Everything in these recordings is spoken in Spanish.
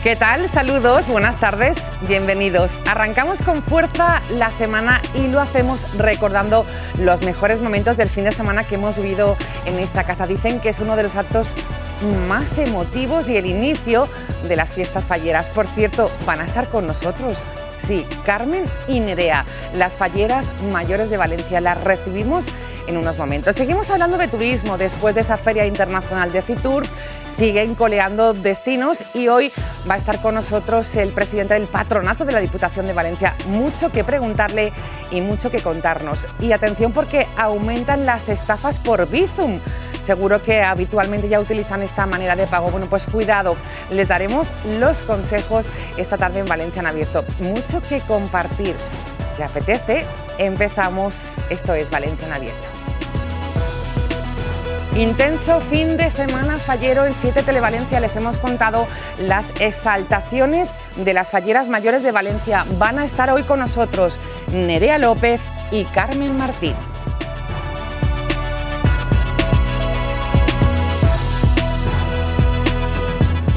¿Qué tal? Saludos, buenas tardes, bienvenidos. Arrancamos con fuerza la semana y lo hacemos recordando los mejores momentos del fin de semana que hemos vivido en esta casa. Dicen que es uno de los actos más emotivos y el inicio de las fiestas falleras. Por cierto, van a estar con nosotros. Sí, Carmen y Nerea, las falleras mayores de Valencia. Las recibimos en unos momentos. Seguimos hablando de turismo. Después de esa Feria Internacional de Fitur, siguen coleando destinos y hoy va a estar con nosotros el presidente del Patronato de la Diputación de Valencia. Mucho que preguntarle y mucho que contarnos. Y atención porque aumentan las estafas por Bizum. Seguro que habitualmente ya utilizan esta manera de pago. Bueno, pues cuidado, les daremos los consejos esta tarde en Valencia en Abierto. Mucho que compartir. ¿Te apetece? Empezamos. Esto es Valencia en Abierto. Intenso fin de semana fallero en 7 Televalencia. Les hemos contado las exaltaciones de las falleras mayores de Valencia. Van a estar hoy con nosotros Nerea López y Carmen Martín.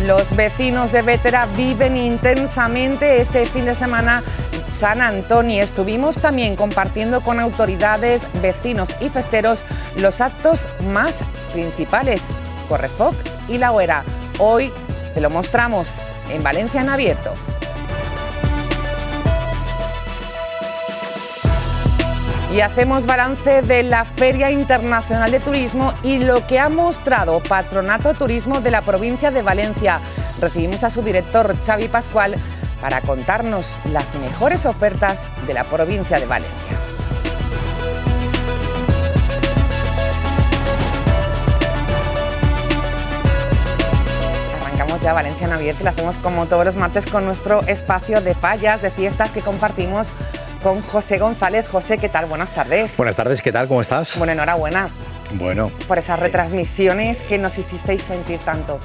Los vecinos de Bétera viven intensamente este fin de semana San Antoni. Estuvimos también compartiendo con autoridades, vecinos y festeros los actos más principales, Correfoc y La Hoguera. Hoy te lo mostramos en Valencia en Abierto. Y hacemos balance de la Feria Internacional de Turismo y lo que ha mostrado Patronato Turismo de la provincia de Valencia. Recibimos a su director, Xavi Pascual, para contarnos las mejores ofertas de la provincia de Valencia. Arrancamos ya Valencia en Abierto y lo hacemos como todos los martes con nuestro espacio de fallas, de fiestas que compartimos con José González. José, ¿qué tal? Buenas tardes. Buenas tardes, ¿qué tal? ¿Cómo estás? Bueno, enhorabuena. Bueno. Por esas retransmisiones que nos hicisteis sentir tanto.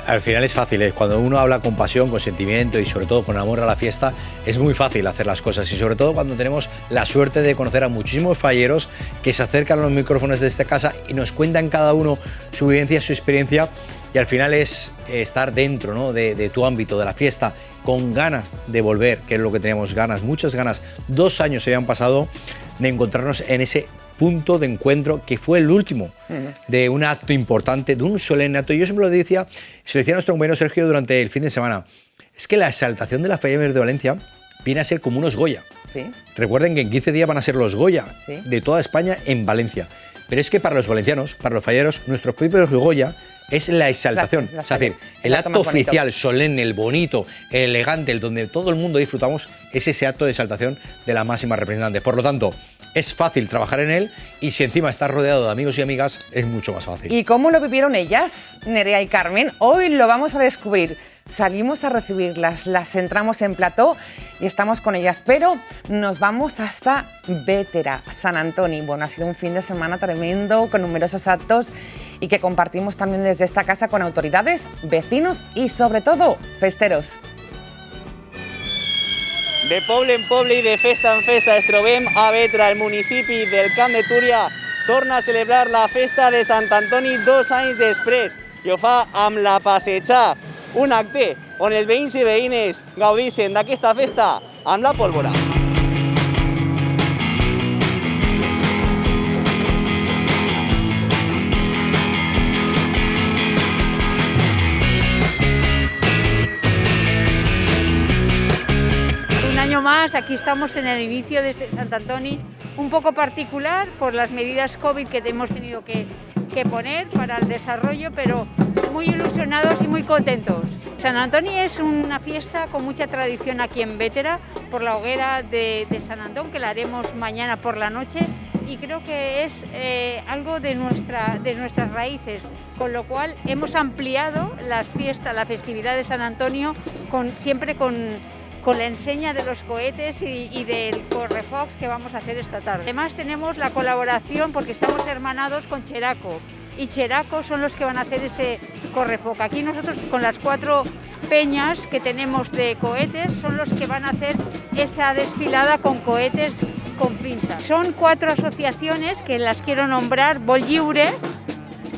Al final es fácil, cuando uno habla con pasión, con sentimiento y sobre todo con amor a la fiesta, es muy fácil hacer las cosas y sobre todo cuando tenemos la suerte de conocer a muchísimos falleros que se acercan a los micrófonos de esta casa y nos cuentan cada uno su vivencia, su experiencia y al final es estar dentro, ¿no?, de tu ámbito, de la fiesta, con ganas de volver, que es lo que teníamos ganas, muchas ganas. 2 años se habían pasado de encontrarnos en ese punto de encuentro que fue el último de un acto importante, de un solemne acto. Yo siempre lo decía, se lo decía a nuestro compañero Sergio durante el fin de semana, es que la exaltación de la Feria de Valencia viene a ser como unos Goya. ¿Sí? Recuerden que en 15 días van a ser los Goya, ¿sí?, de toda España en Valencia. Pero es que para los valencianos, para los falleros, nuestros propios Goya es la exaltación, es decir, el acto oficial, solemne, el bonito, el elegante, el donde todo el mundo disfrutamos, es ese acto de exaltación de la máxima representante. Por lo tanto, es fácil trabajar en él y si encima estás rodeado de amigos y amigas, es mucho más fácil. ¿Y cómo lo vivieron ellas, Nerea y Carmen? Hoy lo vamos a descubrir. Salimos a recibirlas, las entramos en plató y estamos con ellas, pero nos vamos hasta Bétera, San Antoni. Bueno, ha sido un fin de semana tremendo, con numerosos actos y que compartimos también desde esta casa con autoridades, vecinos y sobre todo festeros. De poble en poble i de festa en festa ens trobem a Bétera, el municipi del Camp de Túria torna a celebrar la festa de Sant Antoni 2 anys després i ho fa amb la Passejar, un acte on els veïns i veïnes gaudixen d'aquesta festa amb la pólvora. Más, aquí estamos en el inicio de este Sant Antoni, un poco particular por las medidas COVID que hemos tenido que poner para el desarrollo, pero muy ilusionados y muy contentos. Sant Antoni es una fiesta con mucha tradición aquí en Bétera, por la hoguera de Sant Antón, que la haremos mañana por la noche, y creo que es algo de nuestras raíces, con lo cual hemos ampliado la festividad de San Antonio siempre con la enseña de los cohetes y del Correfoc que vamos a hacer esta tarde. Además tenemos la colaboración porque estamos hermanados con Xeraco y Xeraco son los que van a hacer ese Correfoc. Aquí nosotros con las 4 peñas que tenemos de cohetes son los que van a hacer esa desfilada con cohetes con pinzas. Son 4 asociaciones que las quiero nombrar: Vol Lliure,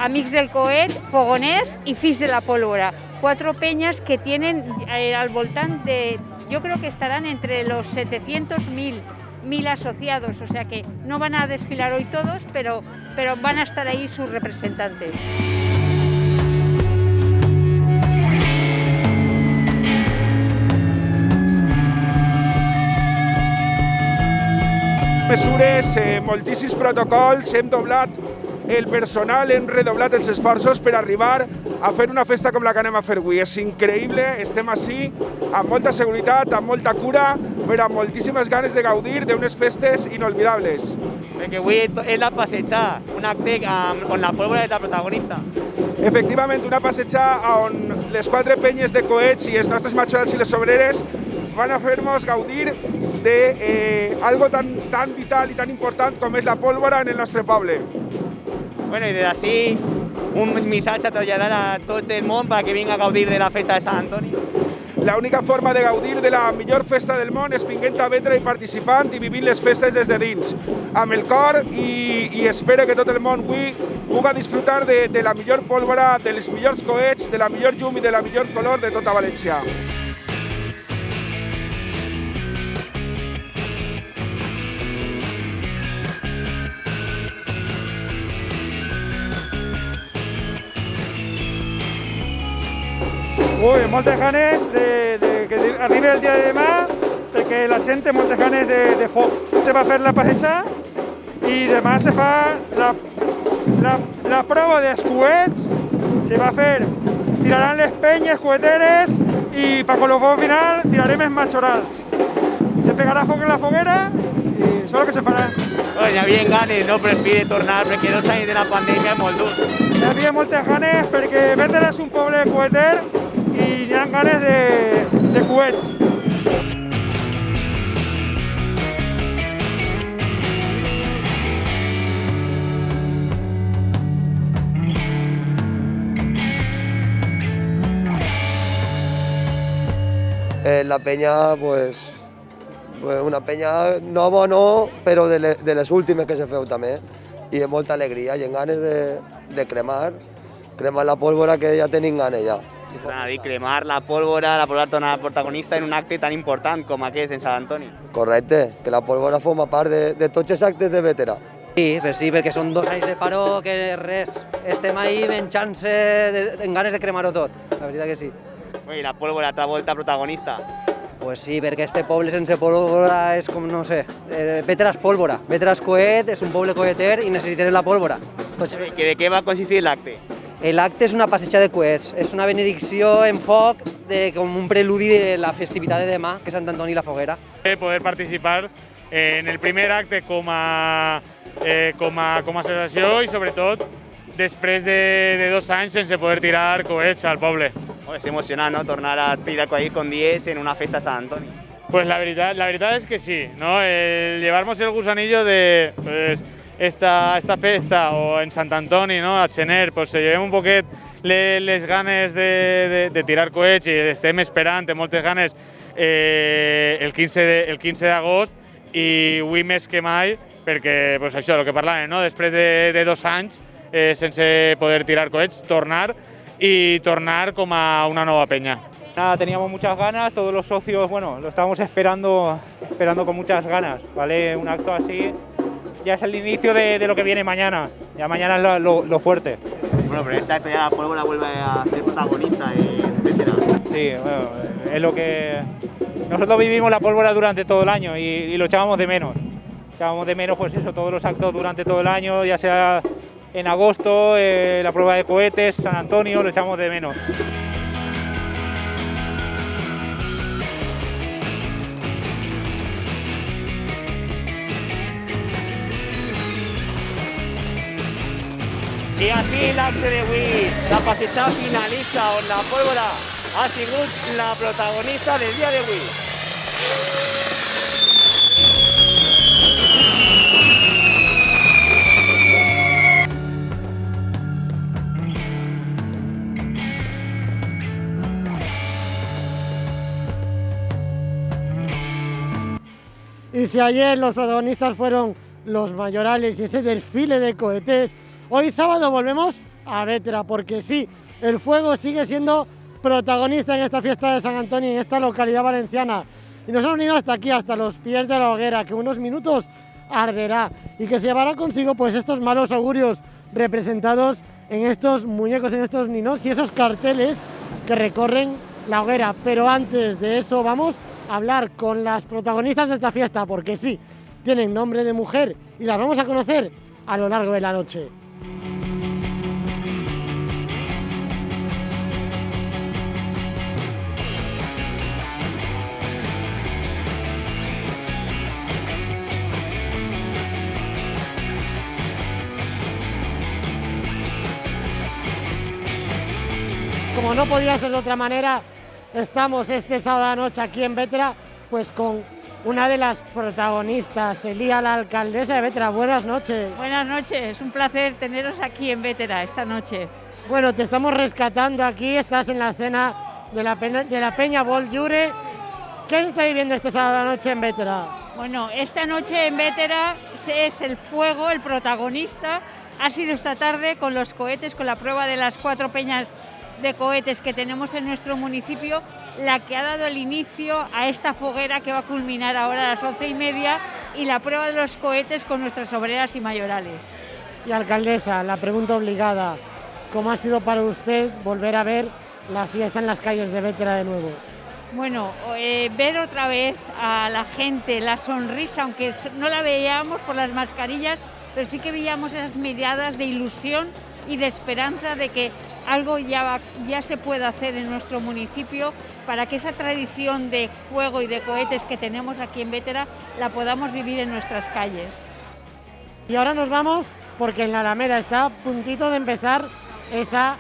Amics del Coet, Fogoners y Fills de la Pólvora. 4 peñas que tienen al voltant de, yo creo que estarán entre los 700.000 asociados, o sea que no van a desfilar hoy todos, pero van a estar ahí sus representantes. Mesures, moltíssims protocols, hem doblat el personal, hem redoblat els esforços per arribar a fer una festa com la que anem a fer avui. És increïble, estem ací amb molta seguretat, amb molta cura, però amb moltíssimes ganes de gaudir d'unes festes inolvidables. Perquè avui és la passejar, un acte on la pólvora és la protagonista. Efectivament, una passejar on les 4 penyes de coets i els nostres majorals i les obreres van a fer-nos gaudir d'algo tan vital i tan important com és la pólvora en el nostre poble. Bueno, i des d'ací, un missatge a traslladar a tot el món perquè vinga a gaudir de la festa de Sant Antoni. L'única forma de gaudir de la millor festa del món és vinguent a veure i participant i vivint les festes des de dins, amb el cor, i espero que tot el món avui pugui disfrutar de la millor pólvora, dels millors coets, de la millor llum i de la millor color de tota València. Ui, moltes ganes de que arribi el dia de demà, perquè la gent té moltes ganes de foc. Se va fer la passeja i demà se fa la prova dels coets, se va fer, tiraran les penyes coeteres i per colofó final tirarem els majorals. Se pegarà foc en la foguera i això és el que se farà. Bueno, hi havia ganes, no, per fi de tornar, perquè 2 anys de la pandèmia és molt dur. Hi havia moltes ganes perquè Bétera és un poble coeter i hi ha ganes de coets. La peña, pues una peña nova no, però de les últimes que se feu també, i de molta alegria i en ganes de cremar la pólvora que ja tenim ganes ja. A dir, cremar la pólvora tornar protagonista en un acte tan important com aquest en Sant Antoni. Correcte, que la pólvora forma part de tots els actes de Bétera. Sí, perquè són 2 anys de paro que res, estem ahí menjant-se en ganes de cremar-ho tot, la veritat que sí. I la pólvora altra volta protagonista. Pues sí, perquè este poble sense pólvora és com, no sé, Bétera és pólvora, Bétera és coet, és un poble coeter i necessitem la pólvora. De què va consistir l'acte? L'acte és una passeja de coets, és una benedicció en foc com un preludi de la festivitat de demà, que és Sant Antoni i la Foguera. Poder participar en el primer acte com a associació i sobretot després de 2 anys sense poder tirar coets al poble. És emocionant, no?, tornar a tirar coets con 10 en una festa de Sant Antoni. Pues la verdad es que sí, ¿no? Llevarnos el gusanillo de pues, esta festa o en Sant Antoni, ¿no?, a Xener, pues se llevem un poquet les ganes de tirar coets i estem esperant amb moltes ganes el 15 d'agost i avui més que mai perquè pues això, el que parlàvem, no?, després de 2 anys sense poder tirar coets, tornar com a una nova peña. Nada, teníamos muchas ganas, todos los socios, bueno, lo estábamos esperando con muchas ganas, ¿vale? Un acto así ya es el inicio de lo que viene mañana, ya mañana es lo fuerte. Bueno, pero este acto ya la pólvora vuelve a ser protagonista en Bétera. Sí, bueno, es lo que... Nosotros vivimos la pólvora durante todo el año y lo echábamos de menos. Echábamos de menos, pues eso, todos los actos durante todo el año, ya sea en agosto, la prueba de cohetes, San Antonio, lo echamos de menos. I així l'acte d'avui, la passejada finalitza on la pólvora ha sigut la protagonista del dia d'avui. Y si ayer los protagonistas fueron los mayorales y ese desfile de cohetes, hoy sábado volvemos a Vétera, porque sí, el fuego sigue siendo protagonista en esta fiesta de San Antonio, en esta localidad valenciana. Y nos hemos venido hasta aquí, hasta los pies de la hoguera, que unos minutos arderá y que se llevará consigo pues estos malos augurios representados en estos muñecos, en estos ninos y esos carteles que recorren la hoguera. Pero antes de eso vamos a hablar con las protagonistas de esta fiesta, porque sí, tienen nombre de mujer y las vamos a conocer a lo largo de la noche. Como no podía ser de otra manera, estamos este sábado noche aquí en Vétera, pues con una de las protagonistas, Elía, la alcaldesa de Vétera. Buenas noches. Buenas noches, un placer teneros aquí en Vétera esta noche. Bueno, te estamos rescatando aquí, estás en la cena de la Peña Vol Llure. ¿Qué se está viviendo este sábado noche en Vétera? Bueno, esta noche en Vétera es el fuego, el protagonista. Ha sido esta tarde con los cohetes, con la prueba de las 4 peñas de cohetes que tenemos en nuestro municipio, la que ha dado el inicio a esta foguera que va a culminar ahora a las 11:30 y la prueba de los cohetes con nuestras obreras y mayorales. Y alcaldesa, la pregunta obligada, ¿cómo ha sido para usted volver a ver la fiesta en las calles de Vétera de nuevo? Bueno, ver otra vez a la gente, la sonrisa, aunque no la veíamos por las mascarillas, pero sí que veíamos esas miradas de ilusión y de esperanza de que algo ya se puede hacer en nuestro municipio para que esa tradición de fuego y de cohetes que tenemos aquí en Vétera la podamos vivir en nuestras calles. Y ahora nos vamos porque en la Alameda está a puntito de empezar esa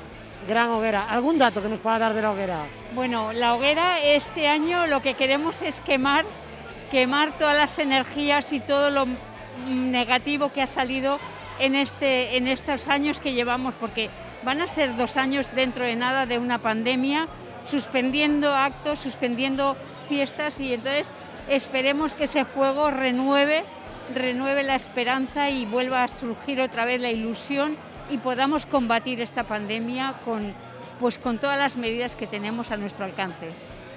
gran hoguera. ¿Algún dato que nos pueda dar de la hoguera? Bueno, la hoguera este año lo que queremos es quemar todas las energías y todo lo negativo que ha salido en estos años que llevamos, porque van a ser 2 años dentro de nada de una pandemia, suspendiendo actos, suspendiendo fiestas, y entonces esperemos que ese fuego renueve la esperanza y vuelva a surgir otra vez la ilusión y podamos combatir esta pandemia con todas las medidas que tenemos a nuestro alcance.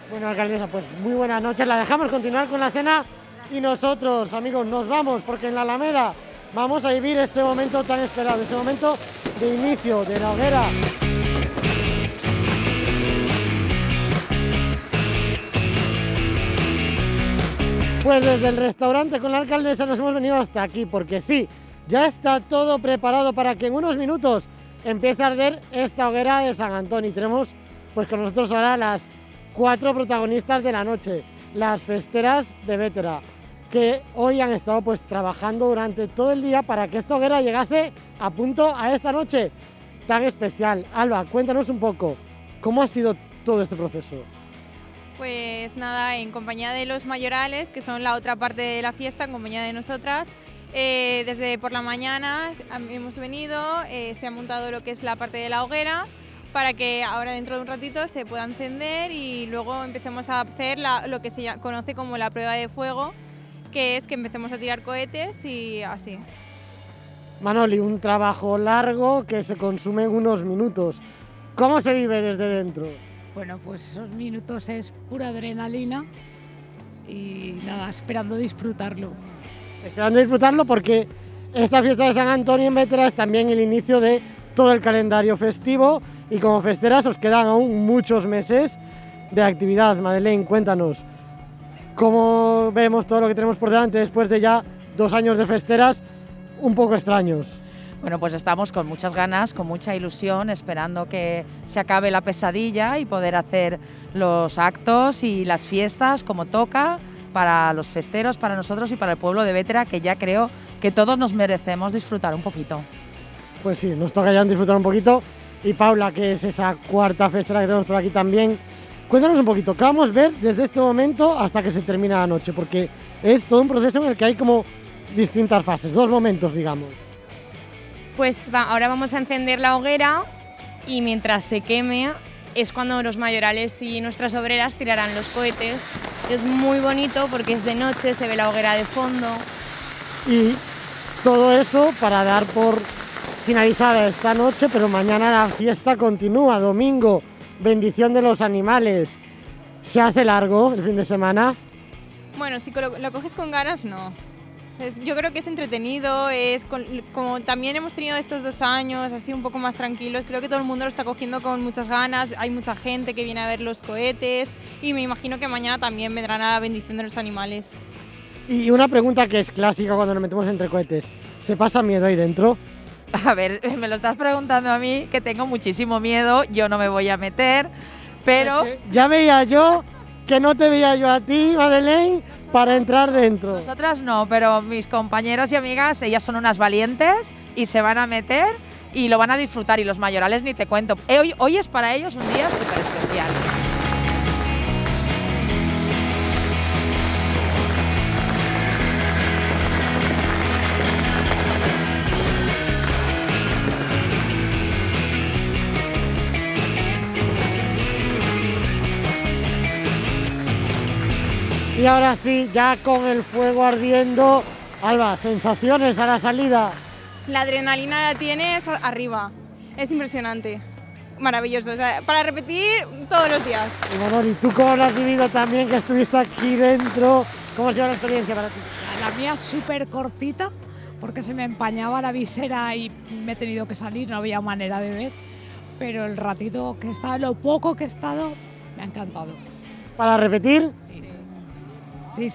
Bueno, alcaldesa, pues muy buenas noches, la dejamos continuar con la cena y nosotros, amigos, nos vamos porque en la Alameda vamos a vivir ese momento tan esperado, ese momento de inicio de la hoguera. Pues desde el restaurante con la alcaldesa nos hemos venido hasta aquí, porque sí, ya está todo preparado para que en unos minutos empiece a arder esta hoguera de San Antonio. Y tenemos pues con nosotros ahora las 4 protagonistas de la noche, las festeras de Vétera, que hoy han estado pues trabajando durante todo el día para que esta hoguera llegase a punto a esta noche tan especial. Alba, cuéntanos un poco, ¿cómo ha sido todo este proceso? Pues nada, en compañía de los mayorales, que son la otra parte de la fiesta, en compañía de nosotras, desde por la mañana hemos venido, se ha montado lo que es la parte de la hoguera, para que ahora dentro de un ratito se pueda encender y luego empecemos a hacer lo que se conoce como la prueba de fuego, que es que empecemos a tirar cohetes y así. Manoli, un trabajo largo que se consume en unos minutos. ¿Cómo se vive desde dentro? Bueno, pues esos minutos es pura adrenalina y nada, esperando disfrutarlo. Esperando disfrutarlo porque esta fiesta de San Antonio en Vétera es también el inicio de todo el calendario festivo y como festeras os quedan aún muchos meses de actividad. Madeleine, cuéntanos, ¿cómo vemos todo lo que tenemos por delante después de ya 2 años de festeras un poco extraños? Bueno, pues estamos con muchas ganas, con mucha ilusión, esperando que se acabe la pesadilla y poder hacer los actos y las fiestas como toca para los festeros, para nosotros y para el pueblo de Vétera, que ya creo que todos nos merecemos disfrutar un poquito. Pues sí, nos toca ya disfrutar un poquito. Y Paula, que es esa 4ª festera que tenemos por aquí también, cuéntanos un poquito, ¿qué vamos a ver desde este momento hasta que se termina la noche? Porque es todo un proceso en el que hay como distintas fases, 2 momentos, digamos. Pues ahora vamos a encender la hoguera y mientras se queme es cuando los mayorales y nuestras obreras tirarán los cohetes. Es muy bonito porque es de noche, se ve la hoguera de fondo. Y todo eso para dar por finalizada esta noche, pero mañana la fiesta continúa. Domingo, bendición de los animales. ¿Se hace largo el fin de semana? Bueno, si lo coges con ganas, no. Yo creo que es entretenido, como también hemos tenido estos 2 años así un poco más tranquilos, creo que todo el mundo lo está cogiendo con muchas ganas, hay mucha gente que viene a ver los cohetes y me imagino que mañana también vendrán a la bendición de los animales. Y una pregunta que es clásica cuando nos metemos entre cohetes, ¿se pasa miedo ahí dentro? A ver, me lo estás preguntando a mí, que tengo muchísimo miedo, yo no me voy a meter, pero... Es que ya veía yo que no te veía yo a ti, Madeleine, para entrar dentro. Nosotras no, pero mis compañeros y amigas, ellas son unas valientes y se van a meter y lo van a disfrutar, y los mayorales ni te cuento. Hoy es para ellos un día súper especial. Y ahora sí, ya con el fuego ardiendo, Alba, sensaciones a la salida. La adrenalina la tienes arriba, es impresionante, maravilloso, o sea, para repetir todos los días. Y Manoli, ¿tú cómo lo has vivido también, que estuviste aquí dentro? ¿Cómo ha sido la experiencia para ti? La mía súper cortita, porque se me empañaba la visera y me he tenido que salir, no había manera de ver, pero el ratito que he estado, lo poco que he estado, me ha encantado. ¿Para repetir? Sí.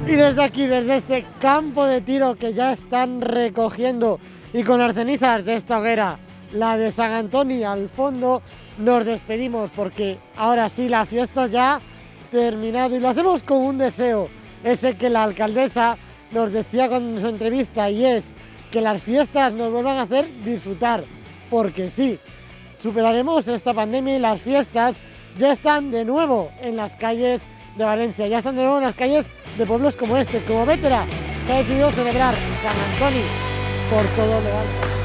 Y desde aquí, desde este campo de tiro que ya están recogiendo y con las cenizas de esta hoguera, la de San Antonio al fondo, nos despedimos porque ahora sí la fiesta ya terminado, y lo hacemos con un deseo, ese que la alcaldesa nos decía con su entrevista, y es que las fiestas nos vuelvan a hacer disfrutar, porque sí, superaremos esta pandemia y las fiestas ya están de nuevo en las calles de Valencia, ya están de nuevo en las calles de pueblos como este, como Bétera, que ha decidido celebrar San Antonio por todo lo alto.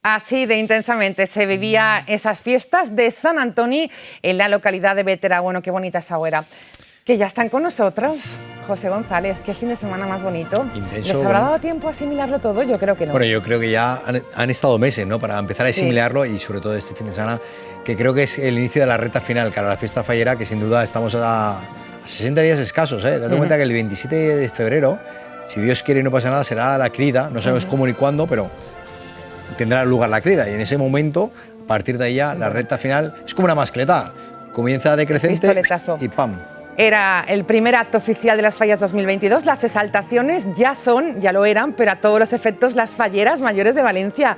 Así de intensamente se vivía esas fiestas de San Antoni en la localidad de Bétera. Bueno, qué bonita esa hoguera. Que ya están con nosotros. José González, qué fin de semana más bonito. Intenso. ¿Les habrá dado tiempo a asimilarlo todo? Yo creo que no. Bueno, yo creo que ya han estado meses, ¿no?, para empezar a asimilarlo, y sobre todo este fin de semana, que creo que es el inicio de la recta final, cara a la fiesta fallera, que sin duda estamos a 60 días escasos, ¿eh? Date cuenta que el 27 de febrero, si Dios quiere y no pasa nada, será la crida, no sabemos cómo ni cuándo, pero tendrá lugar la crida, y en ese momento, a partir de ahí ya, la recta final es como una mascleta, comienza decreciente y ¡pam! Era el primer acto oficial de las fallas 2022. Las exaltaciones ya lo eran, pero a todos los efectos las falleras mayores de Valencia.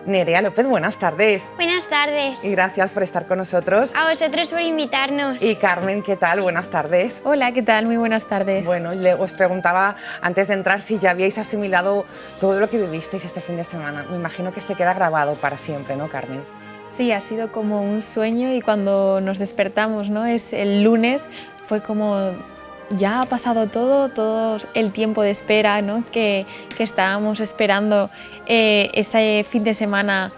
Nerea López, buenas tardes. Buenas tardes. Y gracias por estar con nosotros. A vosotros por invitarnos. Y Carmen, ¿qué tal? Buenas tardes. Hola, ¿qué tal? Muy buenas tardes. Bueno, os preguntaba antes de entrar si ya habíais asimilado todo lo que vivisteis este fin de semana. Me imagino que se queda grabado para siempre, ¿no, Carmen? Sí, ha sido como un sueño, y cuando nos despertamos, ¿no?, es el lunes, fue como ya ha pasado todo el tiempo de espera, ¿no?, que estábamos esperando ese fin de semana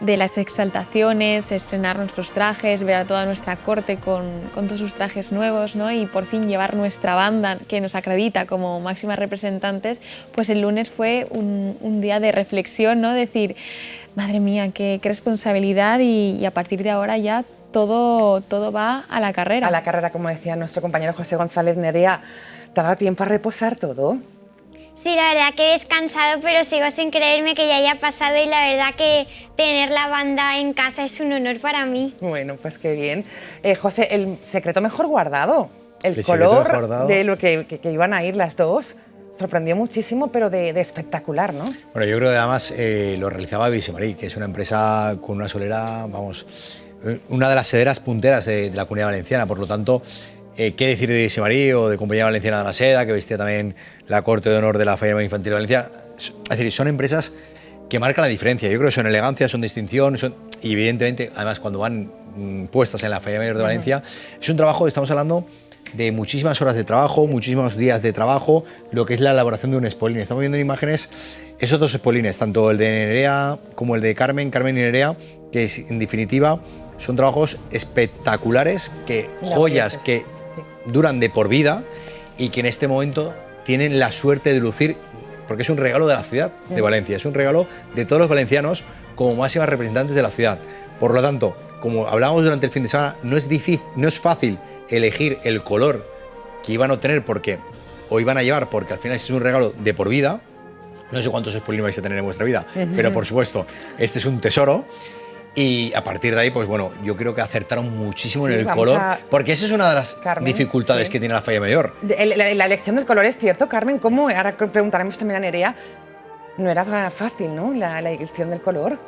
de las exaltaciones, estrenar nuestros trajes, ver a toda nuestra corte con todos sus trajes nuevos, ¿no?, y por fin llevar nuestra banda que nos acredita como máximas representantes. Pues el lunes fue un día de reflexión, ¿no?, decir, madre mía, qué responsabilidad, y a partir de ahora ya todo va a la carrera. A la carrera, como decía nuestro compañero José González. Nerea, ¿te ha dado tiempo a reposar todo? Sí, la verdad que he descansado, pero sigo sin creerme que ya haya pasado, y la verdad que tener la banda en casa es un honor para mí. Bueno, pues qué bien. José, el secreto mejor guardado, el color de lo que iban a ir las dos, sorprendió muchísimo, pero de espectacular, ¿no? Bueno, yo creo que además lo realizaba Vicemarí, que es una empresa con una solera, una de las sederas punteras de la Comunidad Valenciana. Por lo tanto, qué decir de Vicemarí o de Compañía Valenciana de la Seda, que vestía también la corte de honor de la Falla Infantil Valenciana. Es decir, son empresas que marcan la diferencia. Yo creo que son elegancia, son distinción, y evidentemente, además, cuando van puestas en la Falla Mayor de Valencia. Es un trabajo, estamos hablando de muchísimas horas de trabajo, muchísimos días de trabajo, lo que es la elaboración de un espolín. Estamos viendo en imágenes esos dos espolines, tanto el de Nerea como el de Carmen y Nerea, que en definitiva son trabajos espectaculares, joyas que duran de por vida y que en este momento tienen la suerte de lucir, porque es un regalo de la ciudad de Valencia, es un regalo de todos los valencianos como máximas representantes de la ciudad. Por lo tanto, como hablábamos durante el fin de semana, no es fácil elegir el color que iban a obtener o iban a llevar, porque al final es un regalo de por vida. No sé cuántos espolines vais a tener en vuestra vida, pero por supuesto, este es un tesoro. Y a partir de ahí, pues bueno, yo creo que acertaron muchísimo en el color, porque esa es una de las dificultades que tiene la Falla Mayor. La elección del color es cierto, Carmen, ¿cómo? Ahora preguntaremos también a Nerea. No era fácil, ¿no? La elección del color.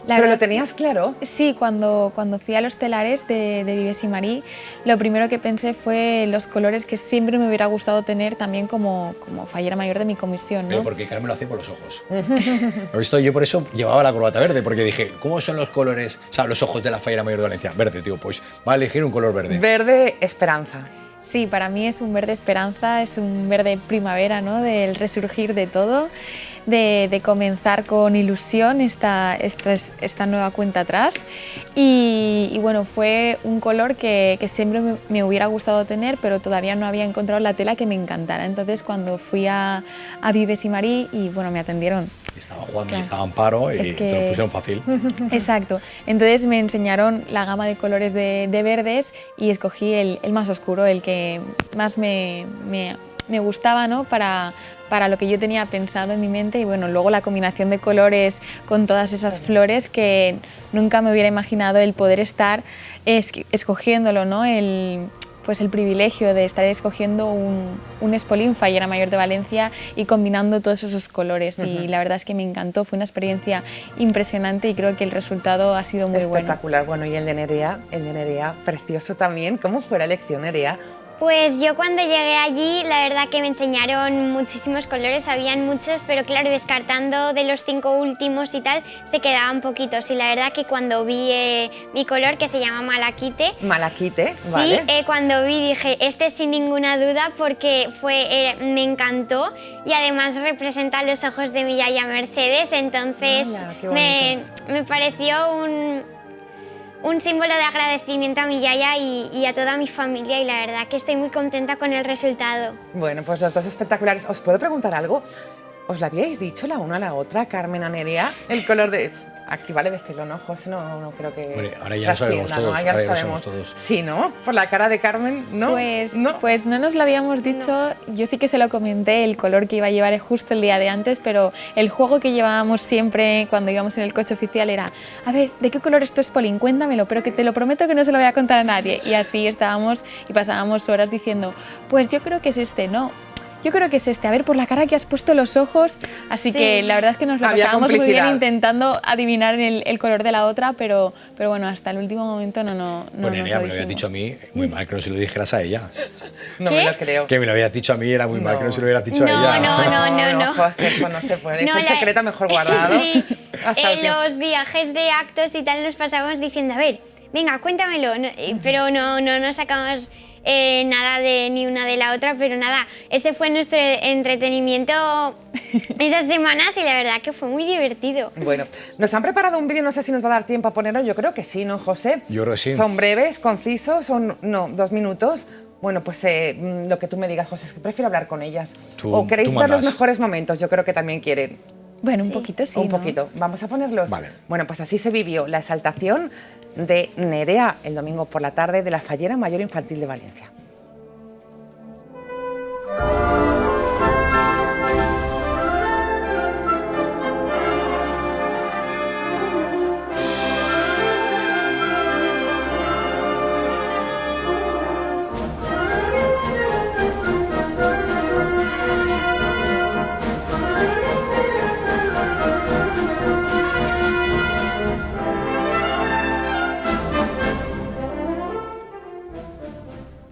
¿Pero lo tenías claro? Sí, cuando fui a los telares de Vives y Marí, lo primero que pensé fue los colores que siempre me hubiera gustado tener también como fallera mayor de mi comisión, ¿no? Pero porque Carmen lo hacía por los ojos. ¿Lo he visto? Yo por eso llevaba la corbata verde, porque dije, ¿cómo son los colores, o sea, los ojos de la Fallera Mayor de Valencia? Verde, tío, pues va a elegir un color verde. Verde esperanza. Sí, para mí es un verde esperanza, es un verde primavera, ¿no? Del resurgir de todo, de comenzar con ilusión esta nueva cuenta atrás. Y bueno, fue un color que siempre me hubiera gustado tener, pero todavía no había encontrado la tela que me encantara. Entonces, cuando fui a Vives y Marí, y bueno, me atendieron. Estaba Juan y estaba Amparo y te lo pusieron fácil. Exacto. Entonces me enseñaron la gama de colores de verdes y escogí el más oscuro, el que más me gustaba, ¿no? Para lo que yo tenía pensado en mi mente. Y bueno, luego la combinación de colores con todas esas flores que nunca me hubiera imaginado el poder estar escogiéndolo, ¿no? Pues el privilegio de estar escogiendo un espolín Fallera Mayor de Valencia y combinando todos esos colores. Y la verdad es que me encantó, fue una experiencia impresionante y creo que el resultado ha sido muy bueno. Espectacular. Bueno, y el de Nerea, precioso también. ¿Cómo fue la elección, Nerea? Pues yo cuando llegué allí, la verdad que me enseñaron muchísimos colores, habían muchos, pero claro, descartando de los 5 últimos y tal, se quedaban poquitos. Y la verdad que cuando vi mi color, que se llama Malaquite... Malaquite, vale. Sí, cuando vi dije, este sin ninguna duda, porque me encantó y además representa los ojos de mi yaya Mercedes, entonces me pareció un símbolo de agradecimiento a mi yaya y a toda mi familia, y la verdad que estoy muy contenta con el resultado. Bueno, pues los dos espectaculares. ¿Os puedo preguntar algo? ¿Os lo habíais dicho la una a la otra, Carmen, a Nerea? El color de... Aquí vale decirlo, ¿no, José? No creo que... Bueno, ahora ya lo sabemos todos. ¿no? Ya lo sabemos todos. Sí, ¿no? Por la cara de Carmen, ¿no? Pues no nos lo habíamos dicho. No. Yo sí que se lo comenté, el color que iba a llevar justo el día de antes, pero el juego que llevábamos siempre cuando íbamos en el coche oficial era, a ver, ¿de qué color es tu espolín? Cuéntamelo, pero que te lo prometo que no se lo voy a contar a nadie. Y así estábamos y pasábamos horas diciendo, pues yo creo que es este, ¿no? Yo creo que es este, a ver, por la cara que has puesto los ojos, así que la verdad es que nos lo pasábamos muy bien intentando adivinar el color de la otra, pero bueno, hasta el último momento no bueno, Nerea, me lo habías dicho a mí, muy mal que no se lo dijeras a ella. No me lo creo. Que me lo habías dicho a mí, era muy mal que no se lo hubieras dicho a ella. No. José, pues no se puede, es el secreto mejor guardado. Sí, en los viajes de actos y tal nos pasábamos diciendo, a ver, venga, cuéntamelo, pero no sacamos... nada de ni una de la otra, pero nada, ese fue nuestro entretenimiento esas semanas y la verdad que fue muy divertido. Bueno, nos han preparado un vídeo, no sé si nos va a dar tiempo a ponerlo, yo creo que sí, ¿no, José? Yo creo que sí. Son breves, concisos, son 2 minutos. Bueno, pues lo que tú me digas, José, es que prefiero hablar con ellas. ¿O queréis ver los mejores momentos? Yo creo que también quieren. Bueno, un poquito sí. Un poquito. Vamos a ponerlos. Vale. Bueno, pues así se vivió la exaltación de Nerea el domingo por la tarde de la Fallera Mayor Infantil de Valencia.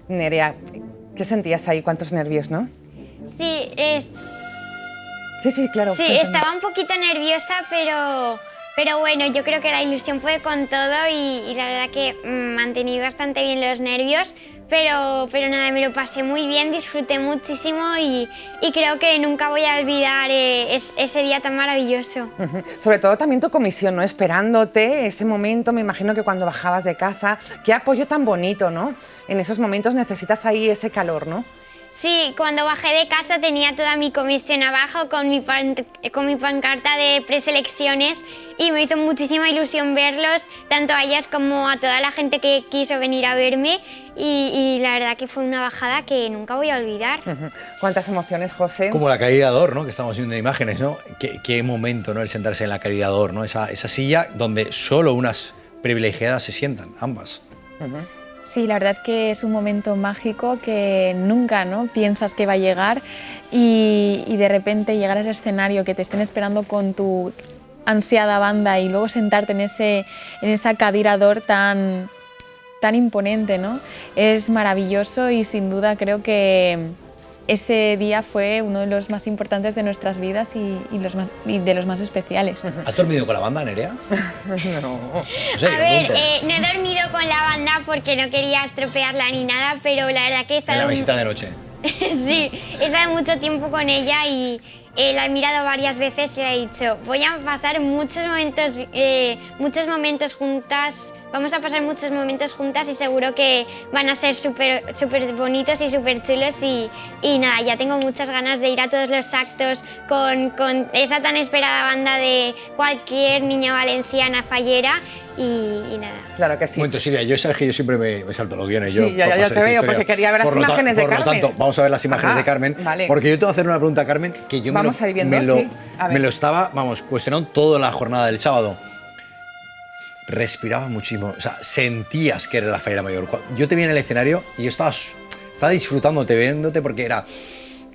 Nerea, ¿qué sentías ahí? ¿Cuántos nervios, no? Sí, Sí, claro. Sí, cuéntame. estaba un poquito nerviosa, Pero bueno, yo creo que la ilusión fue con todo y la verdad que mantení bastante bien los nervios, pero nada, me lo pasé muy bien, disfruté muchísimo y creo que nunca voy a olvidar ese día tan maravilloso. Sobre todo también tu comisión, ¿no? Esperándote ese momento, me imagino que cuando bajabas de casa, qué apoyo tan bonito, ¿no? En esos momentos necesitas ahí ese calor, ¿no? Sí, cuando bajé de casa tenía toda mi comisión abajo con mi pancarta de preselecciones y me hizo muchísima ilusión verlos, tanto a ellas como a toda la gente que quiso venir a verme y la verdad que fue una bajada que nunca voy a olvidar. ¿Cuántas emociones, José? Como la caída de Or, ¿no? Que estamos viendo imágenes, ¿no? Qué momento, ¿no? El sentarse en la caída de Or, ¿no? Esa silla donde solo unas privilegiadas se sientan, ambas. Sí, la verdad es que es un momento mágico que nunca, ¿no?, piensas que va a llegar y de repente llegar a ese escenario, que te estén esperando con tu ansiada banda y luego sentarte en esa cadira d'or tan imponente, ¿no? Es maravilloso y sin duda creo que ese día fue uno de los más importantes de nuestras vidas y de los más especiales. ¿Has dormido con la banda, Nerea? No. A ver, no he dormido con la banda porque no quería estropearla ni nada, pero la verdad que he estado... En la visita de noche. Sí, he estado mucho tiempo con ella y la he mirado varias veces y le he dicho, voy a pasar muchos momentos juntas, vamos a pasar muchos momentos juntas y seguro que van a ser súper bonitos y súper chulos y nada, ya tengo muchas ganas de ir a todos los actos con esa tan esperada banda de cualquier niña valenciana fallera y nada. Claro que sí. Un momento, Silvia, sabes que yo siempre me salto los guiones. Sí, ya te veo, porque quería ver las imágenes de Carmen. Por lo tanto, vamos a ver las imágenes de Carmen, vale. Porque yo te voy a hacer una pregunta, Carmen, que yo me lo estaba, cuestionando toda la jornada del sábado. Respiraba muchísimo, o sea, sentías que era la fallera mayor. Yo te vi en el escenario y yo estaba disfrutándote, viéndote, porque era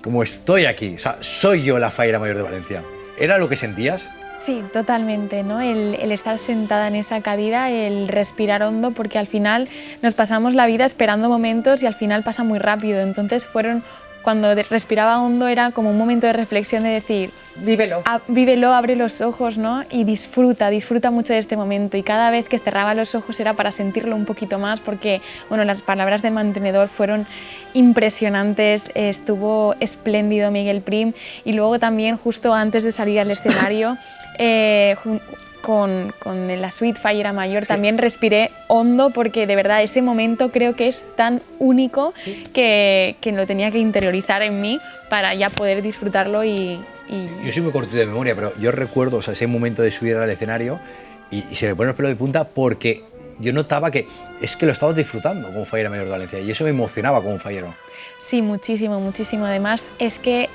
como estoy aquí, o sea, soy yo la fallera mayor de Valencia. ¿Era lo que sentías? Sí, totalmente, ¿no? El estar sentada en esa cadira, el respirar hondo, porque al final nos pasamos la vida esperando momentos y al final pasa muy rápido. Entonces cuando respiraba hondo era como un momento de reflexión de decir, vívelo, abre los ojos, ¿no? Y disfruta mucho de este momento. Y cada vez que cerraba los ojos era para sentirlo un poquito más, porque bueno, las palabras del mantenedor fueron impresionantes, estuvo espléndido Miguel Prim y luego también justo antes de salir al escenario con la suite Fallera Mayor, sí, también respiré hondo porque de verdad ese momento creo que es tan único, sí, que lo tenía que interiorizar en mí para ya poder disfrutarlo y... Yo soy muy cortito de memoria, pero yo recuerdo, o sea, ese momento de subir al escenario y se me ponen los pelos de punta porque yo notaba que es que lo estaba disfrutando como Fallera Mayor de Valencia y eso me emocionaba como fallero. Sí, muchísimo, muchísimo. Además es que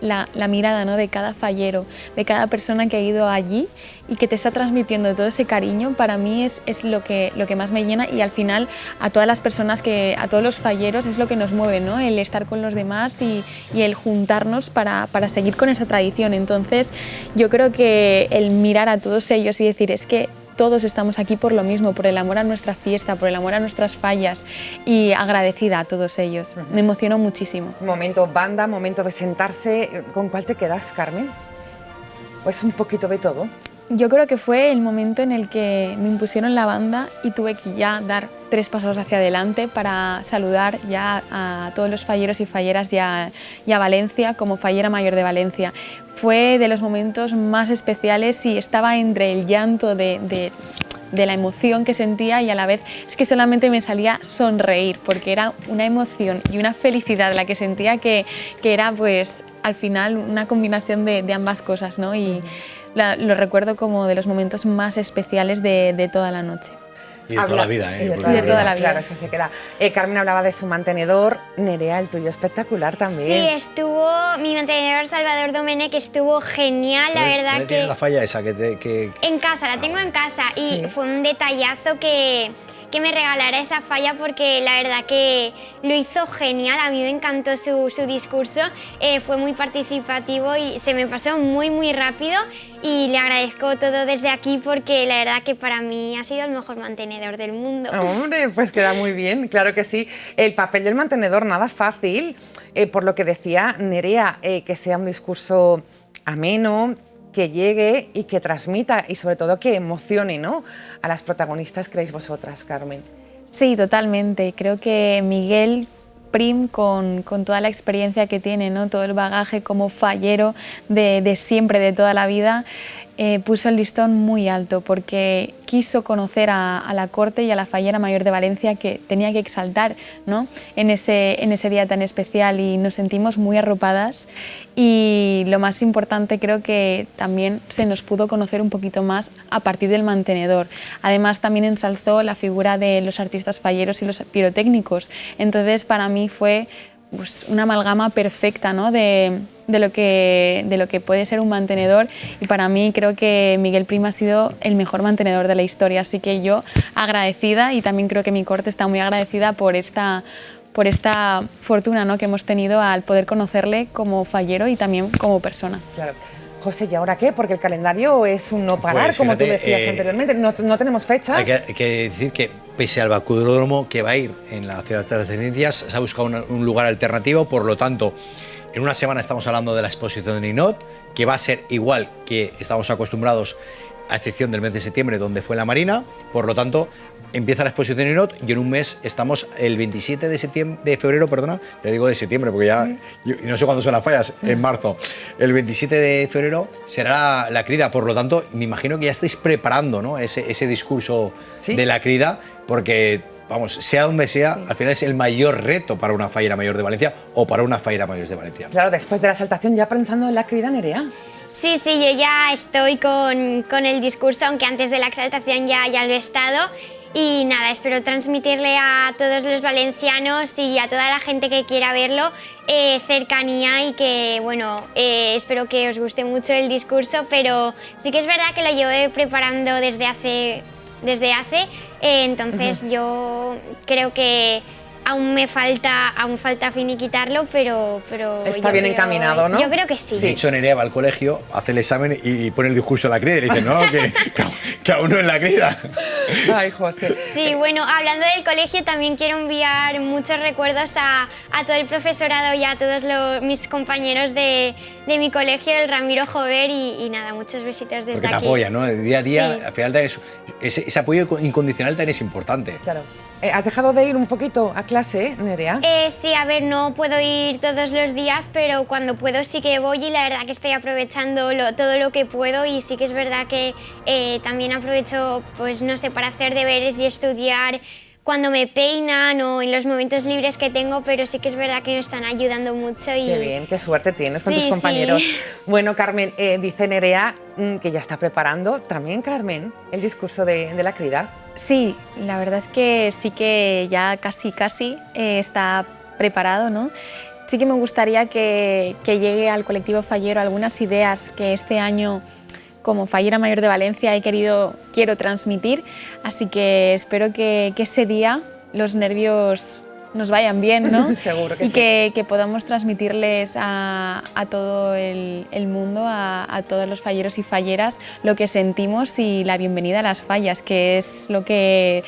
la mirada, ¿no?, de cada fallero, de cada persona que ha ido allí y que te está transmitiendo todo ese cariño, para mí es lo que más me llena y al final a todas las personas, a todos los falleros es lo que nos mueve, ¿no?, el estar con los demás y el juntarnos para seguir con esa tradición. Entonces yo creo que el mirar a todos ellos y decir es que todos estamos aquí por lo mismo, por el amor a nuestra fiesta, por el amor a nuestras fallas y agradecida a todos ellos. Me emocionó muchísimo. Momento banda, momento de sentarse. ¿Con cuál te quedas, Carmen? ¿O es un poquito de todo? Yo creo que fue el momento en el que me impusieron la banda y tuve que ya dar 3 pasos hacia adelante para saludar ya a todos los falleros y falleras y a Valencia como Fallera Mayor de Valencia. Fue de los momentos más especiales y estaba entre el llanto de la emoción que sentía y a la vez es que solamente me salía sonreír porque era una emoción y una felicidad la que sentía que era pues al final una combinación de ambas cosas, ¿no? Y lo recuerdo como de los momentos más especiales de toda la noche. Y de toda la vida, ¿eh? Y de toda la vida. Claro, eso se queda. Carmen hablaba de su mantenedor. Nerea, el tuyo espectacular también. Sí, estuvo mi mantenedor Salvador Domenech, estuvo genial, la verdad que... ¿Tienes la falla esa En casa, la tengo en casa y sí, fue un detallazo que me regalara esa falla porque la verdad que lo hizo genial, a mí me encantó su discurso, fue muy participativo y se me pasó muy rápido y le agradezco todo desde aquí porque la verdad que para mí ha sido el mejor mantenedor del mundo. Hombre, pues queda muy bien, claro que sí. El papel del mantenedor nada fácil, por lo que decía Nerea, que sea un discurso ameno, que llegue y que transmita y sobre todo que emocione, ¿no?, a las protagonistas, creéis vosotras, Carmen. Sí, totalmente. Creo que Miguel Prim, con toda la experiencia que tiene, ¿no?, todo el bagaje como fallero de siempre, de toda la vida, puso el listón muy alto porque quiso conocer a la corte y a la fallera mayor de Valencia que tenía que exaltar, ¿no?, en ese día tan especial, y nos sentimos muy arropadas, y lo más importante, creo que también se nos pudo conocer un poquito más a partir del mantenedor. Además también ensalzó la figura de los artistas falleros y los pirotécnicos, entonces para mí fue pues una amalgama perfecta, ¿no?, de lo que puede ser un mantenedor, y para mí creo que Miguel Prim ha sido el mejor mantenedor de la historia, así que yo agradecida, y también creo que mi corte está muy agradecida por esta fortuna, ¿no?, que hemos tenido al poder conocerle como fallero y también como persona. Claro. José, ¿y ahora qué? Porque el calendario es un no parar, Pues, como fíjate, tú decías anteriormente, no tenemos fechas. Hay que decir que pese al vacudódromo que va a ir en la Ciudad de las Trascendencias, se ha buscado un lugar alternativo, por lo tanto, en una semana estamos hablando de la exposición de Ninot, que va a ser igual que estamos acostumbrados, a excepción del mes de septiembre, donde fue la Marina, por lo tanto, empieza la exposición de Ninot y en un mes estamos el 27 de febrero, perdona, ya digo de septiembre porque ya no sé cuándo son las fallas, en marzo. El 27 de febrero será la crida, por lo tanto, me imagino que ya estáis preparando, ¿no?, ese discurso de la crida, porque, vamos, sea donde sea, al final es el mayor reto para una fallera mayor de Valencia o para una fallera mayor de Valencia. Claro, después de la exaltación, ya pensando en la crida, Nerea. Sí, yo ya estoy con el discurso, aunque antes de la exaltación ya lo he estado. Y nada, espero transmitirle a todos los valencianos y a toda la gente que quiera verlo cercanía, y que, bueno, espero que os guste mucho el discurso, pero sí que es verdad que lo llevo preparando desde hace, entonces yo creo que aún falta finiquitarlo, pero está bien encaminado, ¿no? Yo creo que sí. De hecho, Nerea va al colegio, hace el examen y pone el discurso en la crida y le dice, no, que aún no en la crida. Ay, José. Sí, bueno, hablando del colegio, también quiero enviar muchos recuerdos a todo el profesorado y a todos mis compañeros de mi colegio, el Ramiro Jover, y nada, muchos besitos desde Porque aquí. te apoya, ¿no? Día a día, Sí. al final ese apoyo incondicional también es importante. Claro. ¿Has dejado de ir un poquito a clase, Nerea? Sí, a ver, no puedo ir todos los días, pero cuando puedo sí que voy, y la verdad que estoy aprovechando todo lo que puedo, y sí que es verdad que también aprovecho, pues no sé, para hacer deberes y estudiar cuando me peinan o en los momentos libres que tengo, pero sí que es verdad que me están ayudando mucho. Qué bien, qué suerte tienes con tus Sí, compañeros. sí. Bueno, Carmen, dice Nerea que ya está preparando también, Carmen, el discurso de la crida. Sí, la verdad es que sí que ya casi está preparado, ¿no? Sí que me gustaría que llegue al colectivo fallero algunas ideas que este año, como fallera mayor de Valencia, quiero transmitir, así que espero que ese día los nervios nos vayan bien, ¿no? Seguro que y sí. que podamos transmitirles a todo el mundo, a todos los falleros y falleras, lo que sentimos y la bienvenida a las fallas, que es lo que,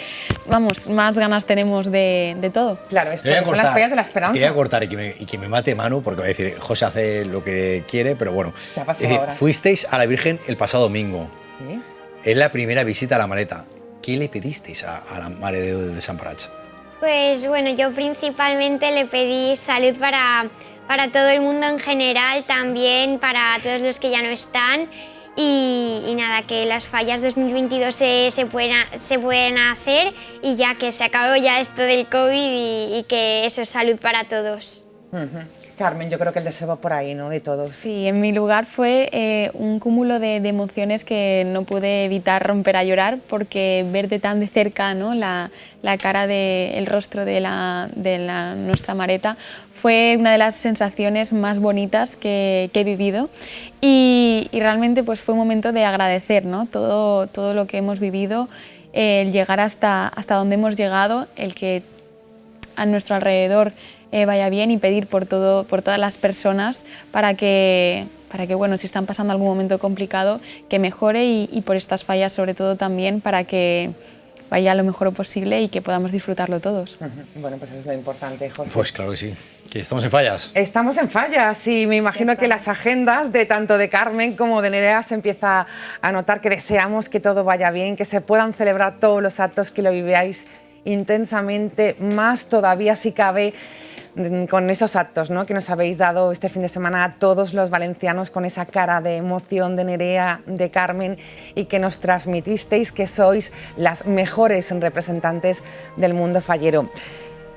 vamos, más ganas tenemos de todo. Claro, son las fallas de la esperanza. Quería cortar y que me mate Manu, porque va a decir, José hace lo que quiere, pero bueno. ¿Qué ha pasado ahora? Fuisteis a la Virgen el pasado domingo. Sí. Es la primera visita a la Maleta. ¿Qué le pedisteis a la Mare de Déu de Sant Prats? Pues bueno, yo principalmente le pedí salud para todo el mundo en general, también para todos los que ya no están, y nada, que las fallas 2022 se pueden hacer, y ya que se acabó ya esto del COVID, y que eso es salud para todos. Carmen, yo creo que el deseo va por ahí, ¿no?, de todos. Sí, en mi lugar fue un cúmulo de emociones que no pude evitar romper a llorar, porque ver de tan de cerca, ¿no?, la cara el rostro de nuestra Mareta fue una de las sensaciones más bonitas que he vivido, y realmente pues fue un momento de agradecer, ¿no?, todo lo que hemos vivido, el llegar hasta donde hemos llegado, el que a nuestro alrededor vaya bien, y pedir por todas las personas para que, bueno, si están pasando algún momento complicado, que mejore, y por estas fallas sobre todo también para que vaya lo mejor posible y que podamos disfrutarlo todos. Bueno, pues eso es lo importante, José. Pues claro que sí, que estamos en Fallas. Estamos en Fallas y me imagino que las agendas de tanto de Carmen como de Nerea se empieza a notar que deseamos que todo vaya bien, que se puedan celebrar todos los actos, que lo viváis intensamente, más todavía si cabe, con esos actos, ¿no?, que nos habéis dado este fin de semana a todos los valencianos, con esa cara de emoción de Nerea, de Carmen, y que nos transmitisteis que sois las mejores representantes del mundo fallero.